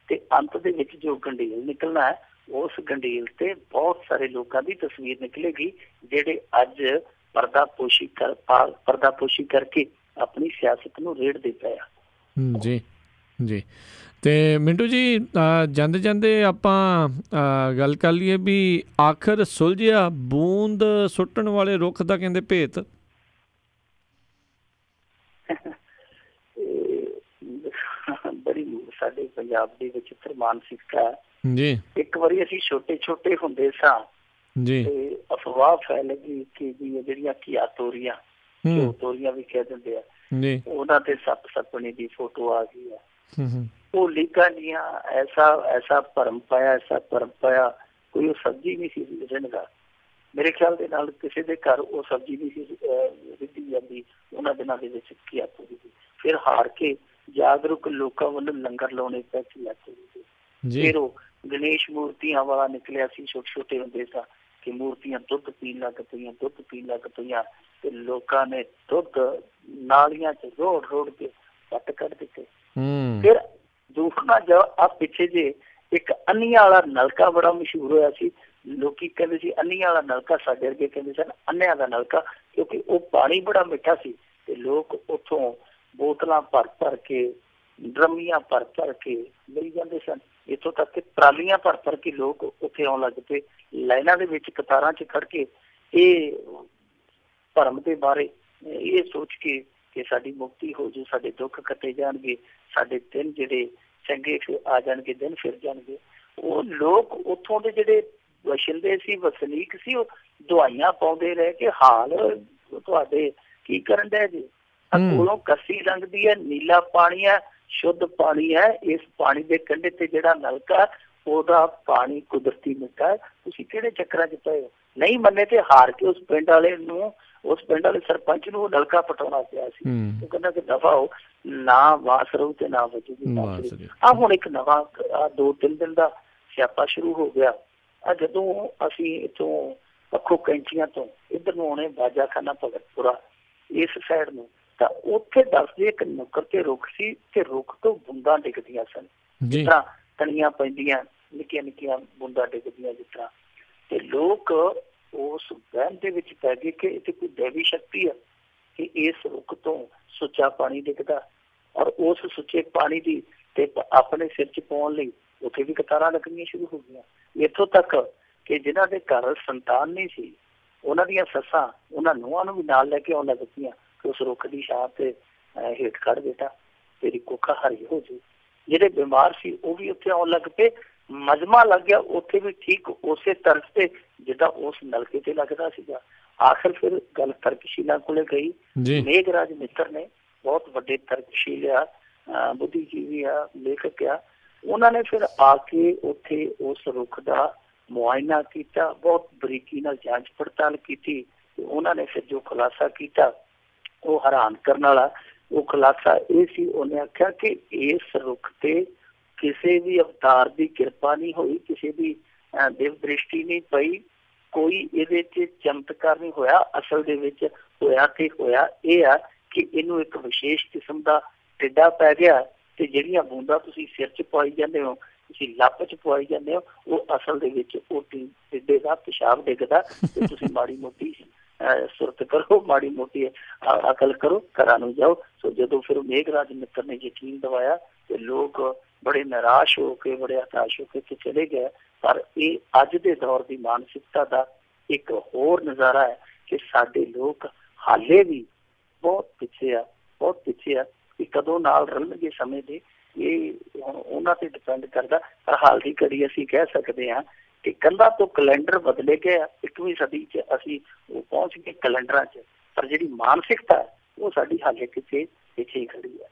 ਤੇ ਅੰਤ ਦੇ ਵਿੱਚ ਜੋ ਗੰਢੇਲ ਨਿਕਲਣਾ ਹੈ, ਉਸ ਗੰਢੇਲ ਤੇ ਬਹੁਤ ਸਾਰੇ ਲੋਕਾਂ ਦੀ ਤਸਵੀਰ ਨਿਕਲੇਗੀ ਜਿਹੜੇ ਅੱਜ ਪਰਦਾਪੋਸ਼ੀ ਕਰਕੇ ਆਪਣੀ ਸਿਆਸਤ ਨੂੰ ਰੇੜਦੇ ਪਏ ਆ। ਜੀ ਜੀ। ਤੇ ਮਿੰਟੂ ਜੀ, ਜਾਂਦੇ ਜਾਂਦੇ ਆਪਾਂ ਗੱਲ ਕਰ ਲਈਏ ਵੀ ਆਖਰ ਸੁਲਝਿਆ ਬੂੰਦ ਸੁੱਟਣ ਵਾਲੇ ਰੁੱਖ ਦਾ ਕਹਿੰਦੇ ਭੇਤ? ਬੜੀ ਸਾਡੇ ਪੰਜਾਬ ਦੇ ਵਿੱਚ ਮਾਨਸਿਕਤਾ ਜੀ। ਇੱਕ ਵਾਰੀ ਅਸੀਂ ਛੋਟੇ ਛੋਟੇ ਹੁੰਦੇ ਸਾਂ ਜੀ ਤੇ ਅਫਵਾਹ ਫੈਲ ਗਈ ਕਿ ਜਿਹੜੀਆਂ ਘੀਆ ਤੋਰੀਆਂ ਵੀ ਕਹਿ ਦਿੰਦੇ ਆ ਜੀ, ਉਹਨਾਂ ਤੇ ਸੱਪ ਸੱਪਣੀ ਦੀ ਫੋਟੋ ਆ ਗਈ ਆ। ਉਹ ਲੀਕਾਂ ਦੀਆਂ ਐਸਾ ਭਰਮ ਪਾਇਆ ਕੋਈ ਉਹ ਸਬਜ਼ੀ ਨਹੀਂ ਸੀ ਰਹਿੰਦਾ। ਮੇਰੇ ਖਿਆਲ ਦੇ ਨਾਲ ਕਿਸੇ ਦੇ ਘਰ ਉਹ ਸਬਜ਼ੀ ਨਹੀਂ ਸੀ ਰਿੱਧੀ ਜਾਂਦੀ ਉਹਨਾਂ ਦਿਨਾਂ ਦੇ ਵਿੱਚ ਘੀਆ ਤੋਰੀ ਦੀ। ਫਿਰ ਹਾਰ ਕੇ ਜਾਗਰੂਕ ਲੋਕਾਂ ਵੱਲੋਂ ਲੰਗਰ ਲਾਉਣੇ ਪਏ ਘੀਆ ਤੋਰੀ ਦੇ। ਫਿਰ ਉਹ ਗਣੇਸ਼ ਮੂਰਤੀਆਂ ਵਾਲਾ ਨਿਕਲਿਆ ਸੀ, ਛੋਟੇ ਛੋਟੇ ਹੁੰਦੇ ਸਾਂ ਕਿ ਮੂਰਤੀਆਂ ਦੁੱਧ ਪੀਣ ਲੱਗ ਪਈਆਂ ਤੇ ਲੋਕਾਂ ਨੇ ਦੁੱਧ ਨਾਲੀਆਂ ਚ ਰੋੜ ਕੇ ਵੱਟ ਕੱਢ ਦਿੱਤੇ। ਫਿਰ ਦੂਸਰਾ ਜੋ ਆ ਪਿੱਛੇ ਜੇ ਇੱਕ ਅੰਨ੍ਹੀਆਂ ਵਾਲਾ ਨਲਕਾ ਬੜਾ ਮਸ਼ਹੂਰ ਹੋਇਆ ਸੀ। ਲੋਕੀ ਕਹਿੰਦੇ ਸੀ ਅੰਨ੍ਹੀਆਂ ਵਾਲਾ ਨਲਕਾ, ਸਾਡੇ ਵਰਗੇ ਕਹਿੰਦੇ ਸਨ ਅੰਨਿਆਂ ਦਾ ਨਲਕਾ, ਕਿਉਂਕਿ ਉਹ ਪਾਣੀ ਬੜਾ ਮਿੱਠਾ ਸੀ ਤੇ ਲੋਕ ਉੱਥੋਂ ਬੋਤਲਾਂ ਭਰ ਕੇ, ਡਰਮੀਆਂ ਭਰ ਕੇ ਲਈ ਜਾਂਦੇ ਸਨ। ਇੱਥੋਂ ਤੱਕ ਕਿ ਟਰਾਲੀਆਂ ਭਰ ਕੇ ਲੋਕ ਉੱਥੇ ਆਉਣ ਲੱਗ ਪਏ, ਲਾਈਨਾਂ ਦੇ ਵਿੱਚ ਕਤਾਰਾਂ 'ਚ ਖੜ ਕੇ ਇਹ ਭਰਮ ਦੇ ਬਾਰੇ ਇਹ ਸੋਚ ਕੇ ਕਿ ਸਾਡੀ ਮੁਕਤੀ ਹੋ ਜੂ, ਸਾਡੇ ਦੁੱਖ ਕੱਟੇ ਜਾਣਗੇ, ਸਾਡੇ ਦਿਨ ਜਿਹੜੇ ਚੰਗੇ ਆ ਜਾਣਗੇ, ਦਿਨ ਫਿਰ ਜਾਣਗੇ। ਉਹ ਲੋਕ ਉੱਥੋਂ ਦੇ ਜਿਹੜੇ ਵਸਿੰਦੇ ਸੀ, ਵਸਨੀਕ ਸੀ, ਉਹ ਦਵਾਈਆਂ ਪਾਉਂਦੇ ਰਹੇ ਕਿ ਹਾਲ ਤੁਹਾਡੇ ਕੀ ਕਰਨ ਡਏ ਜੀ। ਕੋਲੋਂ ਕੱਸੀ ਲੰਘਦੀ ਹੈ, ਨੀਲਾ ਪਾਣੀ ਹੈ, ਸ਼ੁੱਧ ਪਾਣੀ ਹੈ। ਇਸ ਪਾਣੀ ਦੇ ਕੰਢੇ ਤੇ ਜਿਹੜਾ ਨਲਕਾ ਉਹਦਾ ਪਾਣੀ ਕੁਦਰਤੀ ਮਿੱਠਾ ਹੈ। ਤੁਸੀਂ ਕਿਹੜੇ ਚੱਕਰਾਂ 'ਚ ਪਏ ਹੋ? ਨਹੀਂ ਮੰਨੇ ਤੇ ਹਾਰ ਕੇ ਉਸ ਪਿੰਡ ਵਾਲੇ ਸਰਪੰਚ ਨੂੰ ਉਹ ਨਲਕਾ ਪਟਾਉਣਾ ਪਿਆ ਸੀ। ਉਹ ਕਹਿੰਦਾ ਕਿ ਦਫਾ ਹੋ, ਨਾ ਵਾਸ ਰਹੂ ਤੇ ਨਾ ਬਚੂਗੀ। ਹੁਣ ਇੱਕ ਨਵਾਂ 2-3 ਦਿਨ ਦਾ ਸਿਆਪਾ ਸ਼ੁਰੂ ਹੋ ਗਿਆ। ਜਦੋਂ ਅਸੀਂ ਇੱਥੋਂ ਪੱਖੋ ਕੈਂਚੀਆਂ ਤੋਂ ਇੱਧਰ ਨੂੰ ਆਉਣੇ ਬਾਜਾਖਾਨਾ ਭਗਤਪੁਰਾ ਇਸ ਸਾਈਡ ਨੂੰ, ਤਾਂ ਉੱਥੇ ਦੱਸਦੇ ਇੱਕ ਨੁੱਕਰ ਤੇ ਰੁੱਖ ਸੀ ਤੇ ਰੁੱਖ ਤੋਂ ਬੂੰਦਾਂ ਡਿੱਗਦੀਆਂ ਸਨ, ਜਿਸ ਤਰ੍ਹਾਂ ਤਣੀਆਂ ਪੈਂਦੀਆਂ, ਨਿੱਕੀਆਂ ਨਿੱਕੀਆਂ ਬੂੰਦਾਂ ਡਿੱਗਦੀਆਂ ਜਿਸ ਤਰ੍ਹਾਂ। ਤੇ ਲੋਕ ਉਸ ਵਹਿਮ ਦੇ ਵਿੱਚ ਪੈ ਗਏ ਕਿ ਇਹ ਕੋਈ ਦੇਵੀ ਸ਼ਕਤੀ ਹੈ ਕਿ ਇਸ ਰੁੱਖ ਤੋਂ ਸੁੱਚਾ ਪਾਣੀ ਡਿੱਗਦਾ, ਔਰ ਉਸ ਸੁੱਚੇ ਪਾਣੀ ਦੀ ਤੇ ਆਪਣੇ ਸਿਰ 'ਚ ਪਾਉਣ ਲਈ ਉੱਥੇ ਵੀ ਕਤਾਰਾਂ ਲੱਗਣੀਆਂ ਸ਼ੁਰੂ ਹੋ ਗਈਆਂ। ਇੱਥੋਂ ਤੱਕ ਕਿ ਜਿਨ੍ਹਾਂ ਦੇ ਘਰ ਸੰਤਾਨ ਨਹੀਂ ਸੀ, ਉਹਨਾਂ ਦੀਆਂ ਸੱਸਾਂ ਉਹਨਾਂ ਨੂੰਹਾਂ ਨੂੰ ਵੀ ਨਾਲ ਲੈ ਕੇ ਆਉਣ ਲੱਗ ਪਈਆਂ ਕਿ ਉਸ ਰੁੱਖ ਦੀ ਛਾਂ ਤੇ ਹੇਠ ਖੜ ਬੇਟਾ, ਤੇਰੀ ਕੁੱਖਾ ਹਰੀ ਹੋ ਜੂ। ਜਿਹੜੇ ਬਿਮਾਰ ਸੀ ਉਹ ਵੀ ਉੱਥੇ ਆਉਣ ਲੱਗ ਪਏ। ਮਜਮਾ ਲੱਗ ਗਿਆ ਉੱਥੇ ਵੀ ਠੀਕ ਉਸੇ ਤਰਸ ਤੇ ਜਿੱਦਾਂ ਉਸ ਨਲਕੇ ਤੇ ਲੱਗਦਾ ਸੀਗਾ। ਆਖਿਰ ਫਿਰ ਗੱਲ ਤਰਕਸ਼ੀਲਾਂ ਕੋਲੇ ਗਈ। ਮੇਘਰਾਜ ਮਿੱਤਰ ਨੇ, ਬਹੁਤ ਵੱਡੇ ਤਰਕਸ਼ੀਲ ਆ, ਬੁੱਧੀਜੀਵੀ ਆ, ਲੇਖਕ ਆ, ਉਹਨਾਂ ਨੇ ਫਿਰ ਆ ਕੇ ਉੱਥੇ ਉਸ ਰੁੱਖ ਦਾ ਮੁਆਇਨਾ ਕੀਤਾ, ਬਹੁਤ ਬਰੀਕੀ ਨਾਲ ਜਾਂਚ ਪੜਤਾਲ ਕੀਤੀ। ਉਹਨਾਂ ਨੇ ਫਿਰ ਜੋ ਖੁਲਾਸਾ ਕੀਤਾ ਉਹ ਹੈਰਾਨ ਕਰਨ ਵਾਲਾ। ਉਹ ਖੁਲਾਸਾ ਇਹ ਸੀ, ਉਹਨੇ ਆਖਿਆ ਕਿ ਇਸ ਰੁੱਖ ਤੇ ਕਿਸੇ ਵੀ ਅਵਤਾਰ ਦੀ ਕਿਰਪਾ ਨਹੀਂ ਹੋਈ, ਕਿਸੇ ਦੀ ਦਿਵ ਦ੍ਰਿਸ਼ਟੀ ਨਹੀਂ ਪਈ, ਕੋਈ ਇਹਦੇ 'ਚ ਚਮਤਕਾਰ ਨਹੀਂ ਹੋਇਆ। ਅਸਲ ਦੇ ਵਿੱਚ ਹੋਇਆ ਇਹ ਆ ਕਿ ਇਹਨੂੰ ਇੱਕ ਵਿਸ਼ੇਸ਼ ਕਿਸਮ ਦਾ ਟਿੱਡਾ ਪੈ ਗਿਆ ਤੇ ਜਿਹੜੀਆਂ ਬੂੰਦਾਂ ਤੁਸੀਂ ਸਿਰ 'ਚ ਪਵਾਈ ਜਾਂਦੇ ਹੋ, ਤੁਸੀਂ ਲੱਪ 'ਚ ਪਵਾਈ ਜਾਂਦੇ ਹੋ, ਉਹ ਅਸਲ ਦੇ ਵਿੱਚ ਉਹ ਟਿੱਡੇ ਦਾ ਪਿਸ਼ਾਬ ਡਿੱਗਦਾ। ਤੇ ਤੁਸੀਂ ਮਾੜੀ ਮੋਟੀ ਸੁਰਤ ਕਰੋ, ਮਾੜੀ ਮੋਟੀ ਅਕਲ ਕਰੋ, ਘਰਾਂ ਨੂੰ ਜਾਓ। ਸੋ ਜਦੋਂ ਫਿਰ ਮੇਘਰਾਜ ਮਿੱਤਰ ਨੇ ਯਕੀਨ ਦਿਵਾਇਆ ਤੇ ਲੋਕ ਬੜੇ ਨਿਰਾਸ਼ ਹੋ ਕੇ, ਬੜੇ ਹਤਾਸ਼ ਹੋ ਕੇ ਚਲੇ ਗਏ। ਪਰ ਇਹ ਅੱਜ ਦੇ ਦੌਰ ਦੀ ਮਾਨਸਿਕਤਾ ਦਾ ਇੱਕ ਹੋਰ ਨਜ਼ਾਰਾ ਹੈ ਕਿ ਸਾਡੇ ਲੋਕ ਹਾਲੇ ਵੀ ਬਹੁਤ ਪਿੱਛੇ ਆ ਕਿ ਕਦੋਂ ਨਾਲ ਰਲਣਗੇ ਸਮੇਂ ਦੇ, ਇਹ ਉਹਨਾਂ ਤੇ ਡਿਪੈਂਡ ਕਰਦਾ। ਪਰ ਹਾਲ ਦੀ ਘੜੀ ਅਸੀਂ ਕਹਿ ਸਕਦੇ ਹਾਂ ਕਿ ਕੰਧਾਂ ਤੋਂ ਕੈਲੰਡਰ ਬਦਲੇ ਗਏ ਆ। 21ਵੀਂ ਸਦੀ 'ਚ ਅਸੀਂ ਉਹ ਪਹੁੰਚ ਗਏ ਕੈਲੰਡਰਾਂ 'ਚ, ਪਰ ਜਿਹੜੀ ਮਾਨਸਿਕਤਾ ਉਹ ਸਾਡੀ ਹਾਲੇ ਪਿੱਛੇ ਹੀ ਖੜੀ ਹੈ।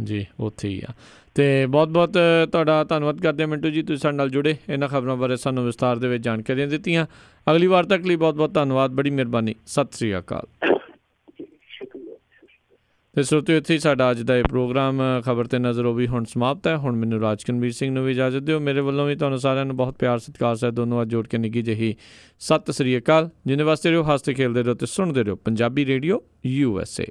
ਜੀ ਉੱਥੇ ਹੀ ਆ। ਤੇ ਬਹੁਤ ਬਹੁਤ ਤੁਹਾਡਾ ਧੰਨਵਾਦ ਕਰਦੇ ਮਿੰਟੂ ਜੀ, ਤੁਸੀਂ ਸਾਡੇ ਨਾਲ ਜੁੜੇ, ਇਹਨਾਂ ਖਬਰਾਂ ਬਾਰੇ ਸਾਨੂੰ ਵਿਸਤਾਰ ਦੇ ਵਿੱਚ ਜਾਣਕਾਰੀਆਂ ਦਿੱਤੀਆਂ। ਅਗਲੀ ਵਾਰ ਤੱਕ ਲਈ ਬਹੁਤ ਬਹੁਤ ਧੰਨਵਾਦ, ਬੜੀ ਮਿਹਰਬਾਨੀ, ਸਤਿ ਸ੍ਰੀ ਅਕਾਲ। ਤੇ ਸਰੋਤਿਓ ਇੱਥੇ ਹੀ ਸਾਡਾ ਅੱਜ ਦਾ ਇਹ ਪ੍ਰੋਗਰਾਮ ਖਬਰ ਤੇ ਨਜ਼ਰ ਉਹ ਵੀ ਹੁਣ ਸਮਾਪਤ ਹੈ। ਹੁਣ ਮੈਨੂੰ ਰਾਜਕਨਵੀਰ ਸਿੰਘ ਨੂੰ ਵੀ ਇਜਾਜ਼ਤ ਦਿਓ। ਮੇਰੇ ਵੱਲੋਂ ਵੀ ਤੁਹਾਨੂੰ ਸਾਰਿਆਂ ਨੂੰ ਬਹੁਤ ਪਿਆਰ ਸਤਿਕਾਰ ਸਹਿਤ ਦੋਨੋਂ ਅੱਜ ਜੋੜ ਕੇ ਨਿੱਘੀ ਜਿਹੀ ਸਤਿ ਸ੍ਰੀ ਅਕਾਲ। ਜਿੰਨੇ ਵਾਸਤੇ ਰਹੋ, ਹੱਸਦੇ ਖੇਲਦੇ ਰਹੋ ਤੇ ਸੁਣਦੇ ਰਹੋ ਪੰਜਾਬੀ ਰੇਡੀਓ USA।